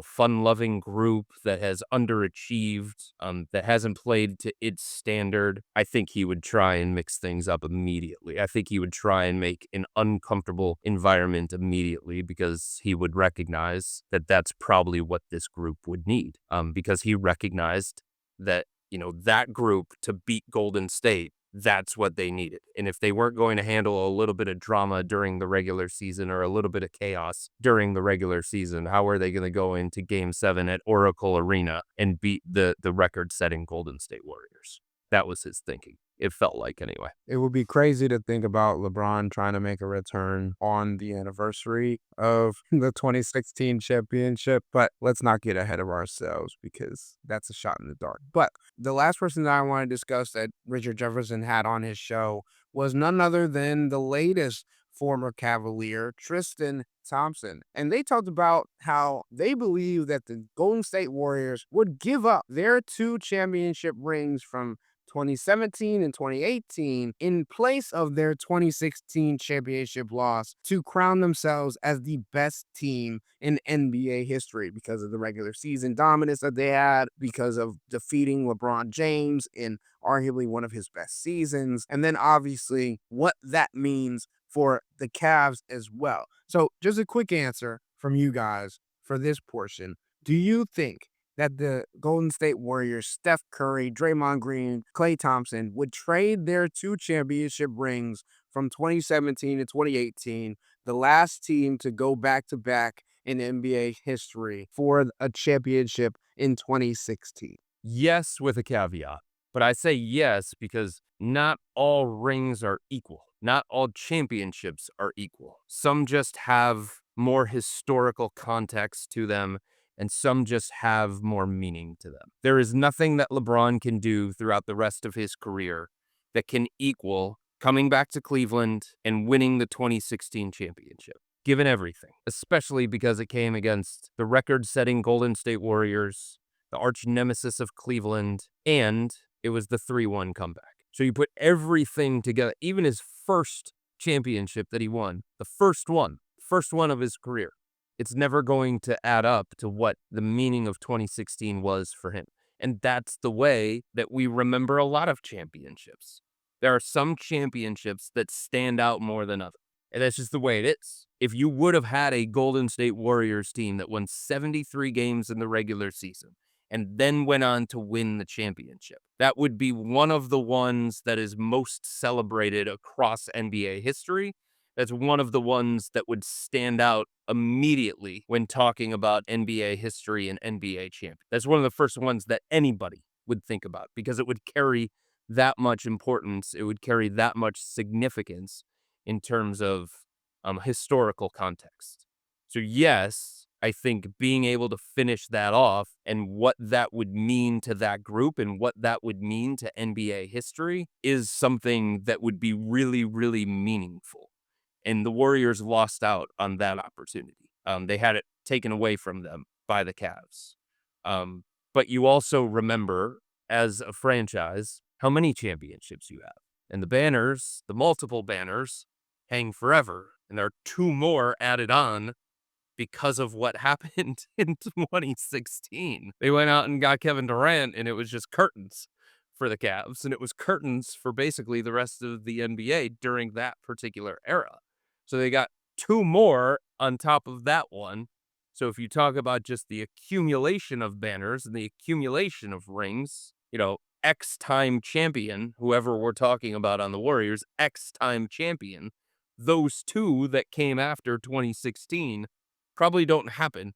fun-loving group that has underachieved, that hasn't played to its standard, I think he would try and mix things up immediately. I think he would try and make an uncomfortable environment immediately, because he would recognize that that's probably what this group would need, because he recognized that, that group to beat Golden State, that's what they needed. And if they weren't going to handle a little bit of drama during the regular season or a little bit of chaos during the regular season, how are they going to go into Game 7 at Oracle Arena and beat the record-setting Golden State Warriors? That was his thinking. It felt like, anyway. It would be crazy to think about LeBron trying to make a return on the anniversary of the 2016 championship, but let's not get ahead of ourselves, because that's a shot in the dark. But the last person that I want to discuss that Richard Jefferson had on his show was none other than the latest former Cavalier, Tristan Thompson. And they talked about how they believe that the Golden State Warriors would give up their 2 championship rings from 2017 and 2018 in place of their 2016 championship loss to crown themselves as the best team in NBA history because of the regular season dominance that they had, because of defeating LeBron James in arguably one of his best seasons, and then obviously what that means for the Cavs as well. So just a quick answer from you guys for this portion. Do you think that the Golden State Warriors, Steph Curry, Draymond Green, Klay Thompson would trade their 2 championship rings from 2017 to 2018, the last team to go back-to-back in NBA history, for a championship in 2016? Yes, with a caveat. But I say yes because not all rings are equal. Not all championships are equal. Some just have more historical context to them, and some just have more meaning to them. There is nothing that LeBron can do throughout the rest of his career that can equal coming back to Cleveland and winning the 2016 championship, given everything, especially because it came against the record-setting Golden State Warriors, the arch nemesis of Cleveland, and it was the 3-1 comeback. So you put everything together, even his first championship that he won, the first one of his career, it's never going to add up to what the meaning of 2016 was for him. And that's the way that we remember a lot of championships. There are some championships that stand out more than others. And that's just the way it is. If you would have had a Golden State Warriors team that won 73 games in the regular season and then went on to win the championship, that would be one of the ones that is most celebrated across NBA history. That's one of the ones that would stand out immediately when talking about NBA history and NBA champion. That's one of the first ones that anybody would think about because it would carry that much importance. It would carry that much significance in terms of historical context. So yes, I think being able to finish that off and what that would mean to that group and what that would mean to NBA history is something that would be really, really meaningful. And the Warriors lost out on that opportunity. They had it taken away from them by the Cavs. But you also remember, as a franchise, how many championships you have. And the banners, the multiple banners, hang forever. And there are 2 more added on because of what happened in 2016. They went out and got Kevin Durant, and it was just curtains for the Cavs. And it was curtains for basically the rest of the NBA during that particular era. So they got 2 more on top of that one. So if you talk about just the accumulation of banners and the accumulation of rings, X-time champion, whoever we're talking about on the Warriors, X-time champion, those 2 that came after 2016 probably don't happen.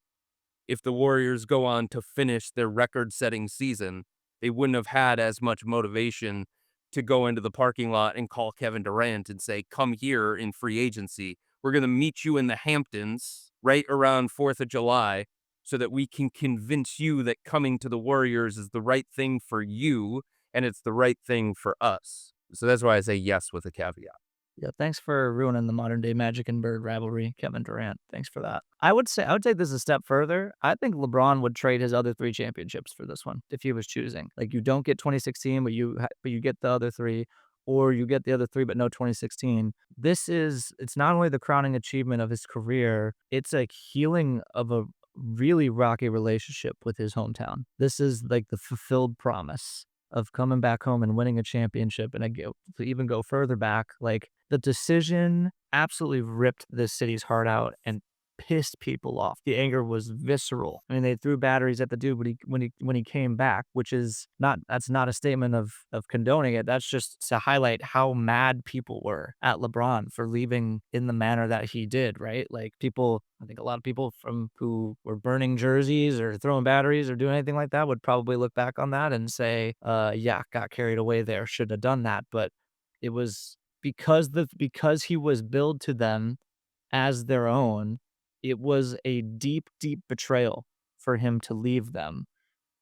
If the Warriors go on to finish their record-setting season, they wouldn't have had as much motivation to go into the parking lot and call Kevin Durant and say, come here in free agency. We're going to meet you in the Hamptons right around 4th of July so that we can convince you that coming to the Warriors is the right thing for you and it's the right thing for us. So that's why I say yes with a caveat. Yeah, thanks for ruining the modern day Magic and Bird rivalry, Kevin Durant. Thanks for that. I would take this a step further. I think LeBron would trade his other 3 championships for this one if he was choosing. Like, you don't get 2016, but you get the other 3, or you get the other 3 but no 2016. It's not only the crowning achievement of his career, it's a healing of a really rocky relationship with his hometown. This is like the fulfilled promise of coming back home and winning a championship. And to even go further back, like, the decision absolutely ripped this city's heart out and pissed people off. The anger was visceral. I mean, they threw batteries at the dude when he came back, that's not a statement of condoning it. That's just to highlight how mad people were at LeBron for leaving in the manner that he did, right? Like, I think a lot of people who were burning jerseys or throwing batteries or doing anything like that would probably look back on that and say, yeah, got carried away there, shouldn't have done that. But it was because he was billed to them as their own. It was a deep, deep betrayal for him to leave them.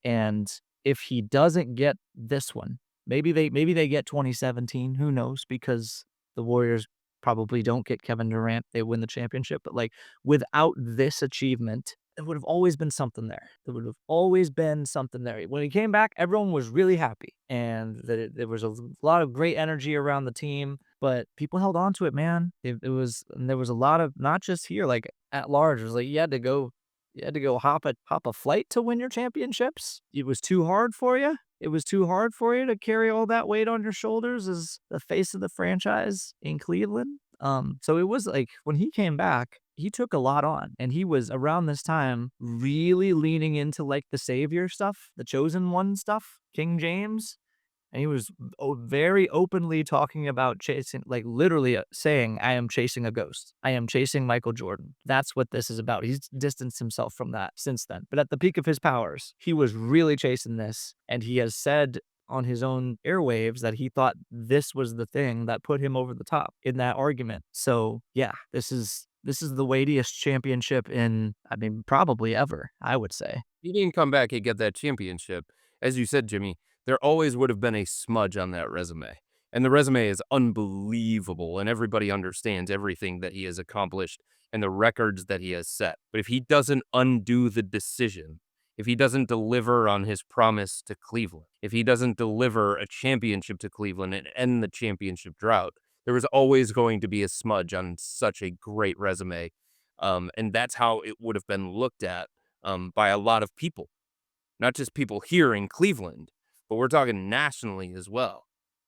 And if he doesn't get this one, maybe they get 2017, who knows, because the Warriors probably don't get Kevin Durant, they win the championship. But like, without this achievement, it would have always been something there. There would have always been something there. When he came back, everyone was really happy, and there was a lot of great energy around the team. But people held on to it, man. And there was a lot of, not just here, like at large. It was like you had to go hop a flight to win your championships. It was too hard for you. It was too hard for you to carry all that weight on your shoulders as the face of the franchise in Cleveland. So it was like when he came back, he took a lot on, and he was around this time really leaning into like the savior stuff, the chosen one stuff, King James. And he was very openly talking about chasing, like literally saying, I am chasing a ghost. I am chasing Michael Jordan. That's what this is about. He's distanced himself from that since then. But at the peak of his powers, he was really chasing this. And he has said on his own airwaves that he thought this was the thing that put him over the top in that argument. So yeah, this is the weightiest championship in, I mean, probably ever, I would say. He didn't come back and get that championship. As you said, Jimmy, there always would have been a smudge on that resume. And the resume is unbelievable, and everybody understands everything that he has accomplished and the records that he has set. But if he doesn't undo the decision, if he doesn't deliver on his promise to Cleveland, if he doesn't deliver a championship to Cleveland and end the championship drought, there was always going to be a smudge on such a great resume. And that's how it would have been looked at by a lot of people, not just people here in Cleveland, but we're talking nationally as well.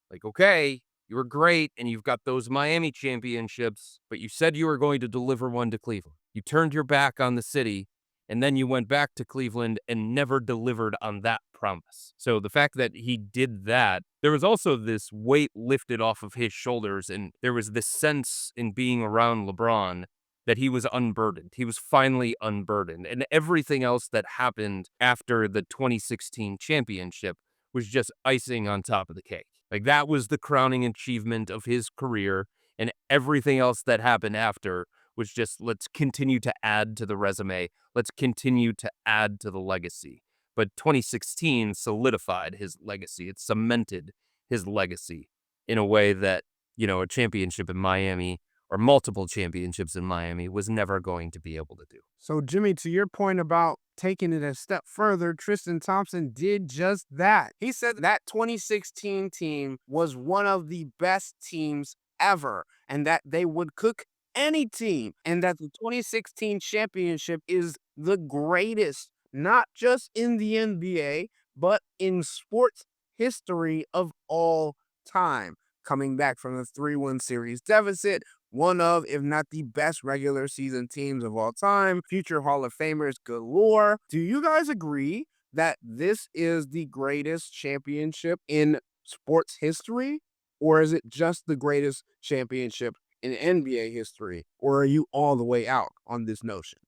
Like, okay, you were great and you've got those Miami championships, but you said you were going to deliver one to Cleveland. You turned your back on the city, and then you went back to Cleveland and never delivered on that promise. So the fact that he did that, there was also this weight lifted off of his shoulders, and there was this sense in being around LeBron that he was unburdened. He was finally unburdened. And everything else that happened after the 2016 championship was just icing on top of the cake. Like, that was the crowning achievement of his career. And everything else that happened after was just, let's continue to add to the resume. Let's continue to add to the legacy. But 2016 solidified his legacy. It cemented his legacy in a way that, a championship in Miami or multiple championships in Miami was never going to be able to do. So, Jimmy, to your point about taking it a step further, Tristan Thompson did just that. He said that 2016 team was one of the best teams ever, and that they would cook any team, and that the 2016 championship is the greatest, not just in the NBA, but in sports history of all time. Coming back from the 3-1 series deficit, one of, if not the best regular season teams of all time, future Hall of Famers galore. Do you guys agree that this is the greatest championship in sports history? Or is it just the greatest championship in NBA history? Or are you all the way out on this notion?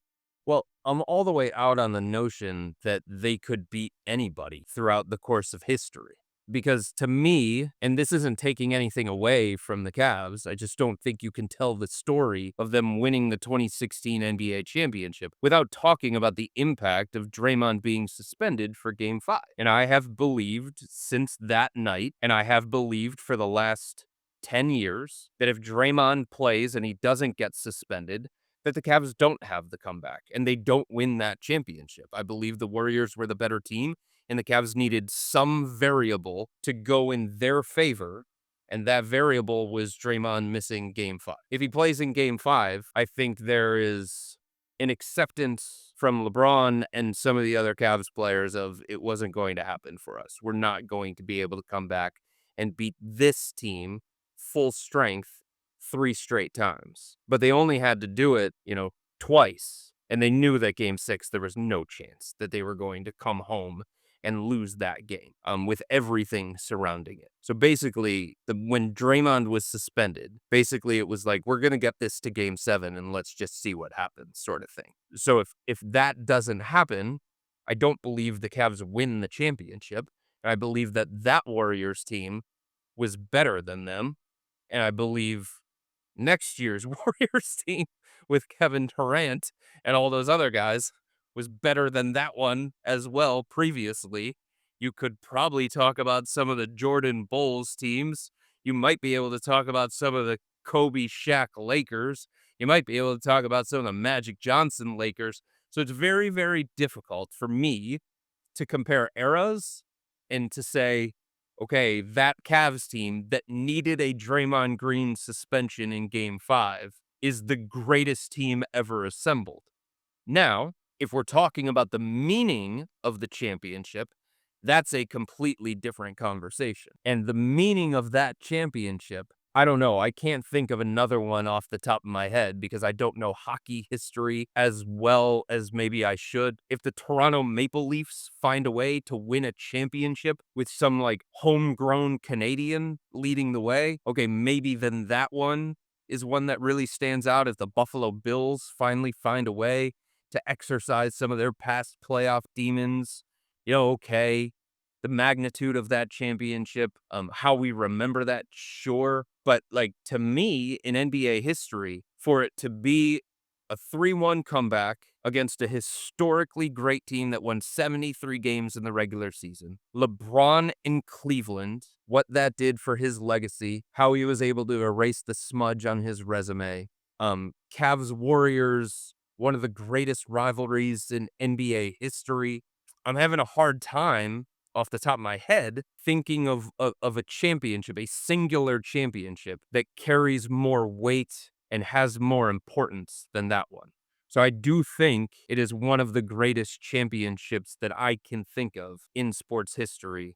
Well, I'm all the way out on the notion that they could beat anybody throughout the course of history. Because to me, and this isn't taking anything away from the Cavs, I just don't think you can tell the story of them winning the 2016 NBA championship without talking about the impact of Draymond being suspended for Game 5. And I have believed since that night, and I have believed for the last 10 years, that if Draymond plays and he doesn't get suspended, that the Cavs don't have the comeback and they don't win that championship. I believe the Warriors were the better team, and the Cavs needed some variable to go in their favor, and that variable was Draymond missing Game 5. If he plays in Game 5, I think there is an acceptance from LeBron and some of the other Cavs players of it wasn't going to happen for us. We're not going to be able to come back and beat this team full strength 3 straight times. But they only had to do it, twice. And they knew that Game 6, there was no chance that they were going to come home and lose that game with everything surrounding it. So basically, when Draymond was suspended, basically it was like, we're going to get this to Game 7 and let's just see what happens sort of thing. So if that doesn't happen, I don't believe the Cavs win the championship. And I believe that Warriors team was better than them. And I believe next year's Warriors team with Kevin Durant and all those other guys was better than that one as well previously. You could probably talk about some of the Jordan Bulls teams. You might be able to talk about some of the Kobe Shaq Lakers. You might be able to talk about some of the Magic Johnson Lakers. So it's very, very difficult for me to compare eras and to say, okay, that Cavs team that needed a Draymond Green suspension in game 5 is the greatest team ever assembled. Now, if we're talking about the meaning of the championship, that's a completely different conversation. And the meaning of that championship, I don't know. I can't think of another one off the top of my head because I don't know hockey history as well as maybe I should. If the Toronto Maple Leafs find a way to win a championship with some like homegrown Canadian leading the way, okay, maybe then that one is one that really stands out. If the Buffalo Bills finally find a way to exercise some of their past playoff demons, okay, the magnitude of that championship, how we remember that, sure. But like to me, in NBA history, for it to be a 3-1 comeback against a historically great team that won 73 games in the regular season, LeBron in Cleveland, what that did for his legacy, how he was able to erase the smudge on his resume, Cavs Warriors, one of the greatest rivalries in NBA history. I'm having a hard time off the top of my head thinking of a championship, a singular championship that carries more weight and has more importance than that one. So I do think it is one of the greatest championships that I can think of in sports history,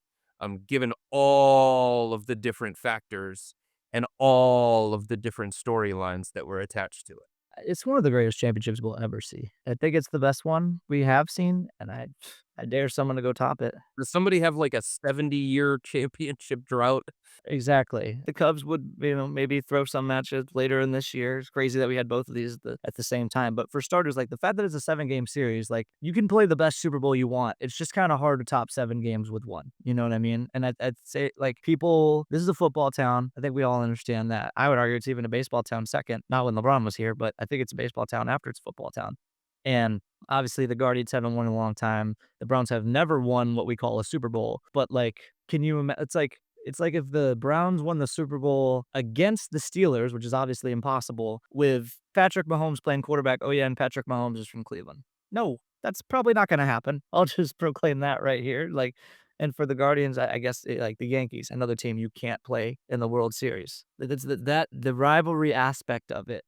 given all of the different factors and all of the different storylines that were attached to it. It's one of the greatest championships we'll ever see. I think it's the best one we have seen, and I dare someone to go top it. Does somebody have like a 70-year championship drought? Exactly. The Cubs would, maybe throw some matches later in this year. It's crazy that we had both of these at the same time. But for starters, like the fact that it's a 7-game series, like you can play the best Super Bowl you want. It's just kind of hard to top 7 games with one. You know what I mean? And I'd say like people, this is a football town. I think we all understand that. I would argue it's even a baseball town second. Not when LeBron was here, but I think it's a baseball town after it's a football town. And obviously the Guardians haven't won in a long time. The Browns have never won what we call a Super Bowl. But like, can you imagine? It's like if the Browns won the Super Bowl against the Steelers, which is obviously impossible, with Patrick Mahomes playing quarterback. Oh yeah, and Patrick Mahomes is from Cleveland. No, that's probably not going to happen. I'll just proclaim that right here. Like, and for the Guardians, I guess like the Yankees, another team you can't play in the World Series. That's the rivalry aspect of it,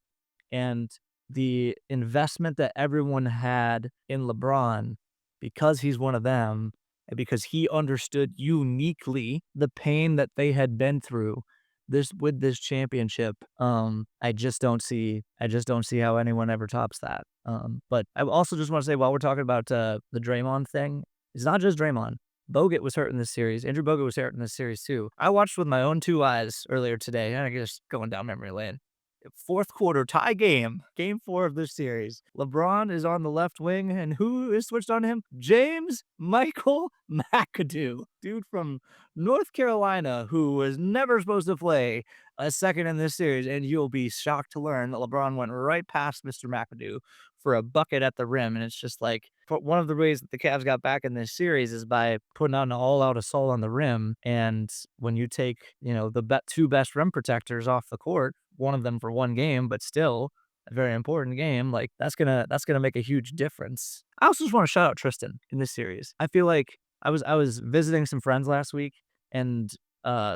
and the investment that everyone had in LeBron because he's one of them. And because he understood uniquely the pain that they had been through with this championship, I just don't see how anyone ever tops that. But I also just want to say while we're talking about the Draymond thing, it's not just Draymond. Bogut was hurt in this series. Andrew Bogut was hurt in this series too. I watched with my own 2 eyes earlier today, and I guess going down memory lane. Fourth quarter tie game 4 of this series. LeBron is on the left wing, and who is switched on him? James Michael McAdoo, dude from North Carolina, who was never supposed to play a second in this series. And you'll be shocked to learn that LeBron went right past Mr. McAdoo for a bucket at the rim. And it's just like one of the ways that the Cavs got back in this series is by putting on an all-out assault on the rim. And when you take, the 2 best rim protectors off the court, one of them for one game, but still a very important game, like that's gonna make a huge difference. I also just want to shout out Tristan in this series. I feel like I was visiting some friends last week, and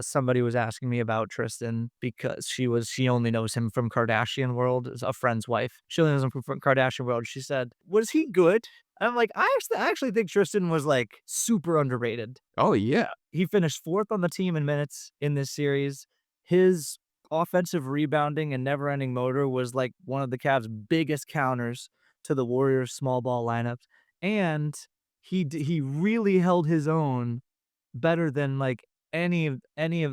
somebody was asking me about Tristan because she only knows him from Kardashian World. It's a friend's wife. She only knows him from Kardashian World. She said, "Was he good?" And I'm like, I actually think Tristan was like super underrated. Oh, yeah. He finished 4th on the team in minutes in this series. His offensive rebounding and never-ending motor was like one of the Cavs' biggest counters to the Warriors' small ball lineups, and he really held his own better than like any of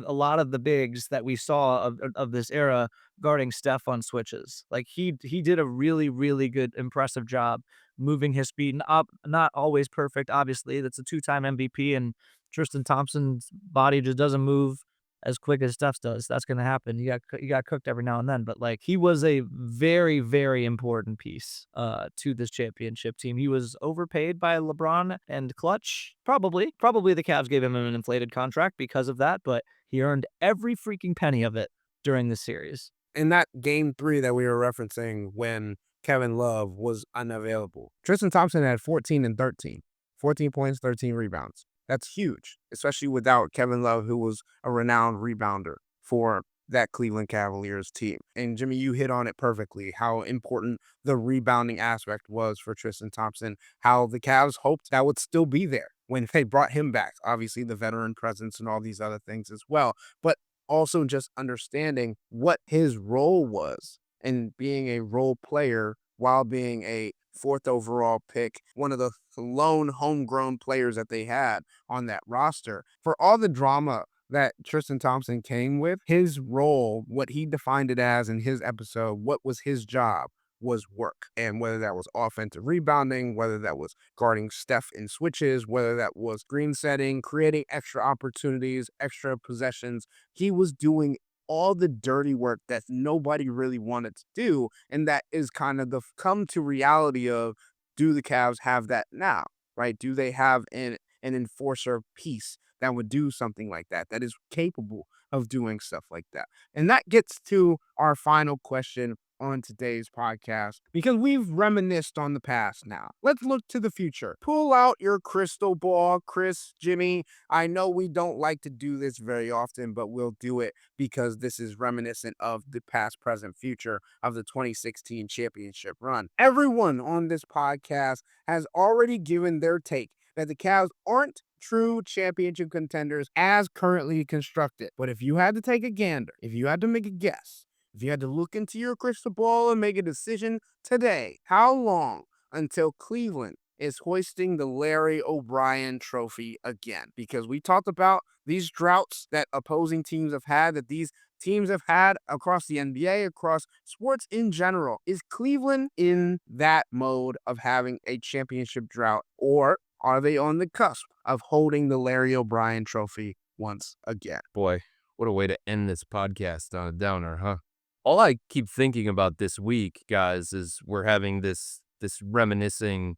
a lot of the bigs that we saw of this era guarding Steph on switches. Like he did a really, really good, impressive job moving his speed. Not always perfect, obviously. That's a 2-time MVP, and Tristan Thompson's body just doesn't move as quick as Steph does. That's going to happen. You got cooked every now and then, but like he was a very, very important piece to this championship team. He was overpaid by LeBron and Clutch. Probably the Cavs gave him an inflated contract because of that, but he earned every freaking penny of it during the series. In that game 3 that we were referencing when Kevin Love was unavailable. Tristan Thompson had 14 and 13, 14 points, 13 rebounds. That's huge, especially without Kevin Love, who was a renowned rebounder for that Cleveland Cavaliers team. And Jimmy, you hit on it perfectly, how important the rebounding aspect was for Tristan Thompson, how the Cavs hoped that would still be there when they brought him back. Obviously, the veteran presence and all these other things as well. But also just understanding what his role was and being a role player while being a fourth overall pick, one of the lone homegrown players that they had on that roster. For all the drama that Tristan Thompson came with, his role, what he defined it as in his episode, what was his job was work. And whether that was offensive rebounding, whether that was guarding Steph in switches, whether that was screen setting, creating extra opportunities, extra possessions, he was doing all the dirty work that nobody really wanted to do. And that is kind of the come to reality of, do the Cavs have that now, right? Do they have an enforcer piece that would do something like that, that is capable of doing stuff like that? And that gets to our final question on today's podcast, because we've reminisced on the past now. Let's look to the future. Pull out your crystal ball, Chris, Jimmy. I know we don't like to do this very often, but we'll do it because this is reminiscent of the past, present, future of the 2016 championship run. Everyone on this podcast has already given their take that the Cavs aren't true championship contenders as currently constructed. But if you had to take a gander, if you had to make a guess, if you had to look into your crystal ball and make a decision today, how long until Cleveland is hoisting the Larry O'Brien trophy again? Because we talked about these droughts that opposing teams have had, that these teams have had across the NBA, across sports in general. Is Cleveland in that mode of having a championship drought, or are they on the cusp of holding the Larry O'Brien trophy once again? Boy, what a way to end this podcast on a downer, huh? All I keep thinking about this week, guys, is we're having this reminiscing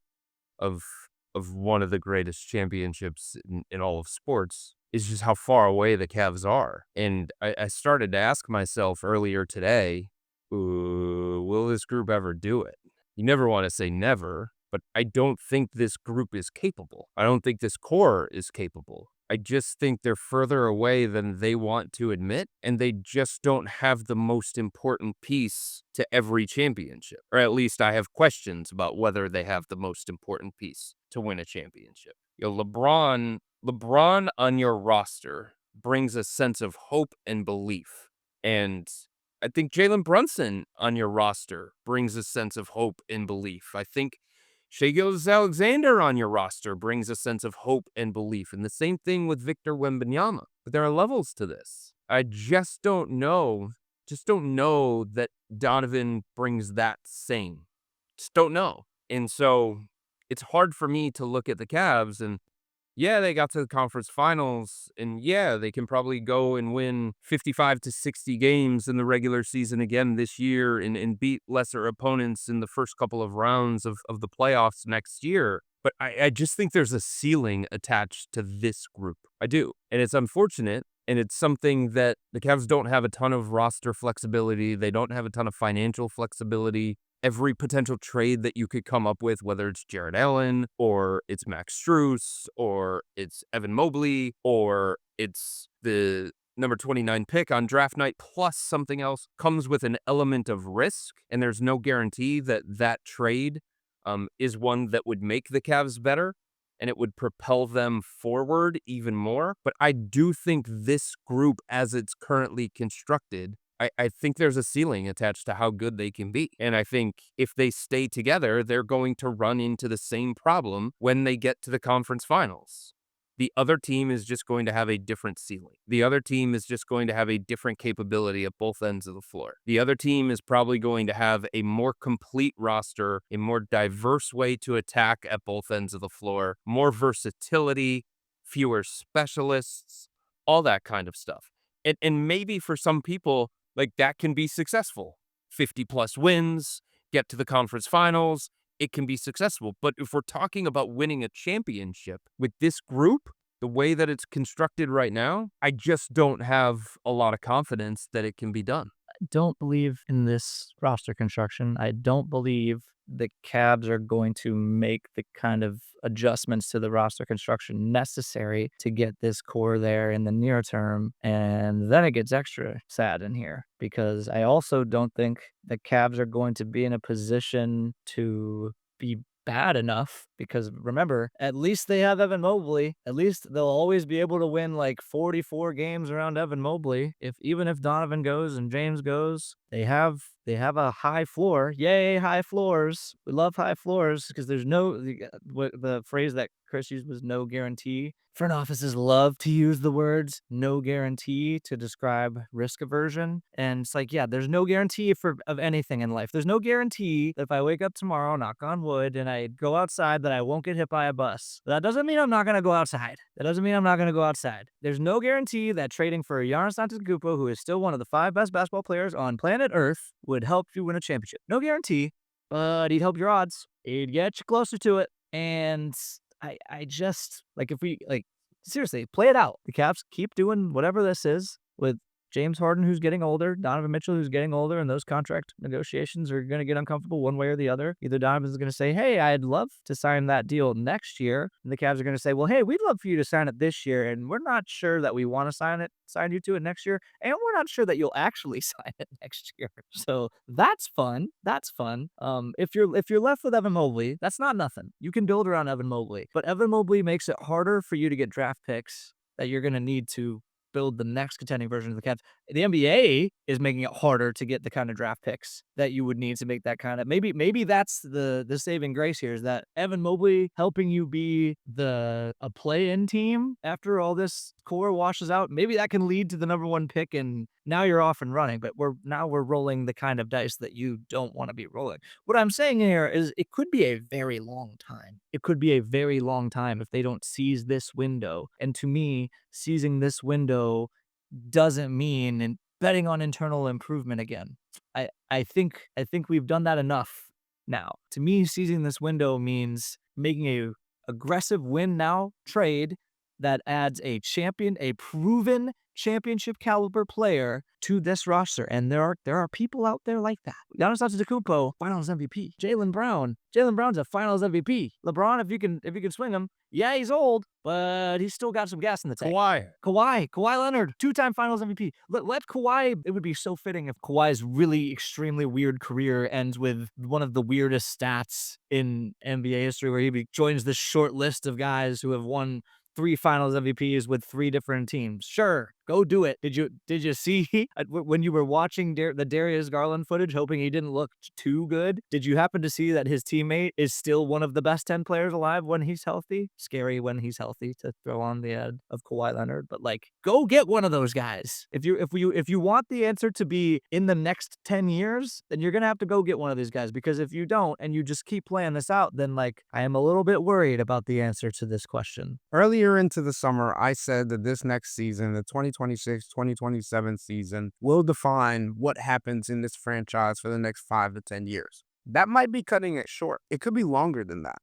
of one of the greatest championships in all of sports, is just how far away the Cavs are. And I started to ask myself earlier today, will this group ever do it? You never want to say never, but I don't think this group is capable. I don't think this core is capable. I just think they're further away than they want to admit, and they just don't have the most important piece to every championship. Or at least I have questions about whether they have the most important piece to win a championship. LeBron on your roster brings a sense of hope and belief. And I think Jalen Brunson on your roster brings a sense of hope and belief. I think Shai Gilgeous-Alexander on your roster brings a sense of hope and belief. And the same thing with Victor Wembanyama. But there are levels to this. I just don't know that Donovan brings that same. Just don't know. And so it's hard for me to look at the Cavs and, yeah, they got to the conference finals, and yeah, they can probably go and win 55 to 60 games in the regular season again this year and beat lesser opponents in the first couple of rounds of the playoffs next year. But I just think there's a ceiling attached to this group. I do. And it's unfortunate, and it's something that the Cavs don't have a ton of roster flexibility. They don't have a ton of financial flexibility. Every potential trade that you could come up with, whether it's Jared Allen or it's Max Strus or it's Evan Mobley or it's the number 29 pick on draft night plus something else, comes with an element of risk. And there's no guarantee that that trade is one that would make the Cavs better and it would propel them forward even more. But I do think this group, as it's currently constructed, I think there's a ceiling attached to how good they can be. And I think if they stay together, they're going to run into the same problem when they get to the conference finals. The other team is just going to have a different ceiling. The other team is just going to have a different capability at both ends of the floor. The other team is probably going to have a more complete roster, a more diverse way to attack at both ends of the floor, more versatility, fewer specialists, all that kind of stuff. And maybe for some people, like, that can be successful. 50 plus wins, get to the conference finals, it can be successful. But if we're talking about winning a championship with this group, the way that it's constructed right now, I just don't have a lot of confidence that it can be done. don't believe in this roster construction. I don't believe the Cavs are going to make the kind of adjustments to the roster construction necessary to get this core there in the near term. And then it gets extra sad in here because I also don't think the Cavs are going to be in a position to be bad enough because remember, at least they have Evan Mobley. At least they'll always be able to win like 44 games around Evan Mobley. Even if Donovan goes and James goes, they have a high floor. Yay, high floors. We love high floors because there's the phrase that Chris used was no guarantee. Front offices love to use the words no guarantee to describe risk aversion. And it's like, yeah, there's no guarantee of anything in life. There's no guarantee that if I wake up tomorrow, knock on wood, and I go outside that I won't get hit by a bus. That doesn't mean I'm not going to go outside. There's no guarantee that trading for Giannis Antetokounmpo, who is still one of the 5 best basketball players on planet Earth, would help you win a championship. No guarantee, but he'd help your odds. He'd get you closer to it. And I just, like, if we, like, seriously, play it out. The Cavs keep doing whatever this is with James Harden, who's getting older, Donovan Mitchell, who's getting older, and those contract negotiations are going to get uncomfortable one way or the other. Either Donovan's going to say, hey, I'd love to sign that deal next year, and the Cavs are going to say, well, hey, we'd love for you to sign it this year, and we're not sure that we want to sign you to it next year, and we're not sure that you'll actually sign it next year. So that's fun. If you're left with Evan Mobley, that's not nothing. You can build around Evan Mobley, but Evan Mobley makes it harder for you to get draft picks that you're going to need to build the next contending version of the Cavs. The NBA is making it harder to get the kind of draft picks that you would need to make that kind of, maybe that's the saving grace here, is that Evan Mobley helping you be a play-in team after all this core washes out. Maybe that can lead to the number 1 pick and now you're off and running, but we're rolling the kind of dice that you don't want to be rolling. What I'm saying here is it could be a very long time. It could be a very long time if they don't seize this window. And to me, seizing this window doesn't mean and betting on internal improvement again. I think we've done that enough now. To me, seizing this window means making a aggressive win now trade that adds a proven championship caliber player to this roster. And there are people out there like that. Giannis Antetokounmpo, Finals MVP. Jaylen Brown's a Finals MVP. LeBron, if you can swing him, yeah, he's old, but he's still got some gas in the tank. Kawhi Leonard, 2-time Finals MVP. Let Kawhi. It would be so fitting if Kawhi's really extremely weird career ends with one of the weirdest stats in NBA history, where he joins this short list of guys who have won 3 Finals MVPs with 3 different teams. Sure, go do it. Did you see when you were watching the Darius Garland footage, hoping he didn't look too good? Did you happen to see that his teammate is still one of the best 10 players alive when he's healthy? Scary when he's healthy to throw on the ad of Kawhi Leonard, but like, go get one of those guys. If you want the answer to be in the next 10 years, then you're gonna have to go get one of these guys, because if you don't and you just keep playing this out, then like, I am a little bit worried about the answer to this question. Earlier into the summer, I said that this next season, the 2026-2027 season, will define what happens in this franchise for the next 5 to 10 years. That might be cutting it short. It could be longer than that.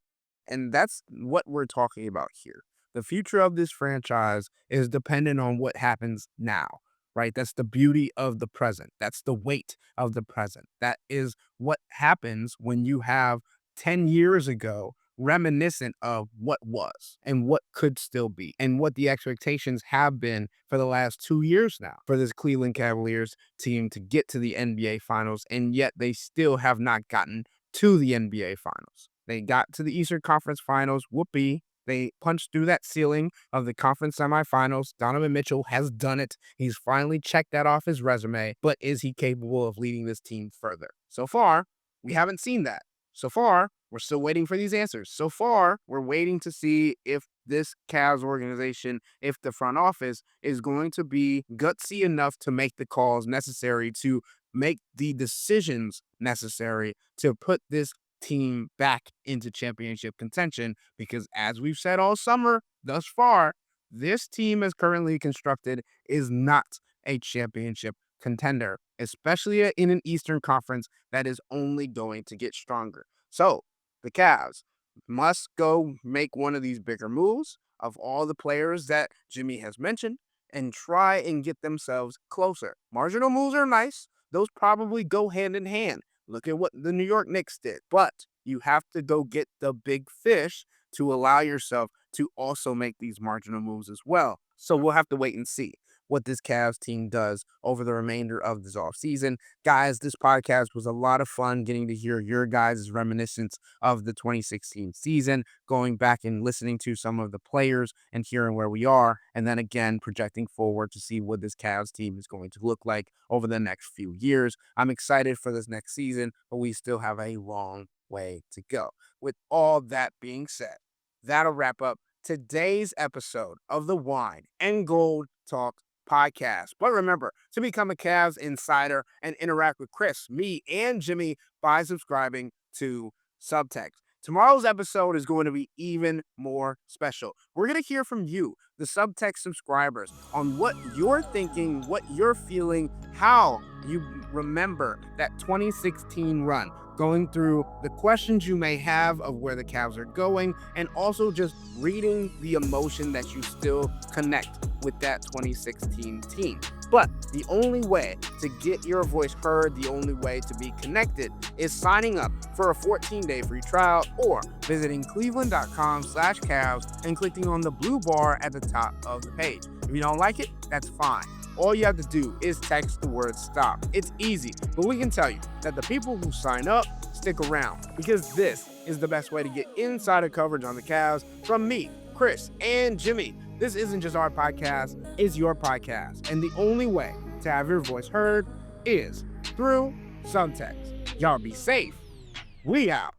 And that's what we're talking about here. The future of this franchise is dependent on what happens now, right? That's the beauty of the present. That's the weight of the present. That is what happens when you have 10 years ago reminiscent of what was and what could still be and what the expectations have been for the last 2 years now for this Cleveland Cavaliers team to get to the NBA Finals, and yet they still have not gotten to the NBA Finals. They got to the Eastern Conference Finals, whoopee. They punched through that ceiling of the conference semifinals. Donovan Mitchell has done it. He's finally checked that off his resume, but is he capable of leading this team further? So far, we haven't seen that. So far, we're still waiting for these answers. So far, we're waiting to see if this Cavs organization, if the front office is going to be gutsy enough to make the calls necessary, to make the decisions necessary to put this team back into championship contention. Because as we've said all summer thus far, this team as currently constructed is not a championship contender, especially in an Eastern Conference that is only going to get stronger. So the Cavs must go make one of these bigger moves of all the players that Jimmy has mentioned and try and get themselves closer. Marginal moves are nice. those probably go hand in hand. Look at what the New York Knicks did. But you have to go get the big fish to allow yourself to also make these marginal moves as well. So we'll have to wait and see what this Cavs team does over the remainder of this offseason. Guys, this podcast was a lot of fun getting to hear your guys' reminiscence of the 2016 season, going back and listening to some of the players and hearing where we are, and then again projecting forward to see what this Cavs team is going to look like over the next few years. I'm excited for this next season, but we still have a long way to go. With all that being said, that'll wrap up today's episode of the Wine and Gold Talk podcast. But remember to become a Cavs insider and interact with Chris, me, and Jimmy by subscribing to Subtext. Tomorrow's episode is going to be even more special. We're going to hear from you, the Subtext subscribers, on what you're thinking, what you're feeling, how you remember that 2016 run, going through the questions you may have of where the Cavs are going, and also just reading the emotion that you still connect with that 2016 team. But the only way to get your voice heard, the only way to be connected, is signing up for a 14-day free trial or visiting cleveland.com/Cavs and clicking on the blue bar at the top of the page. If you don't like it, that's fine. All you have to do is text the word STOP. It's easy, but we can tell you that the people who sign up stick around, because this is the best way to get insider coverage on the Cavs from me, Chris, and Jimmy. This isn't just our podcast, it's your podcast. And the only way to have your voice heard is through Subtext. Y'all be safe. We out.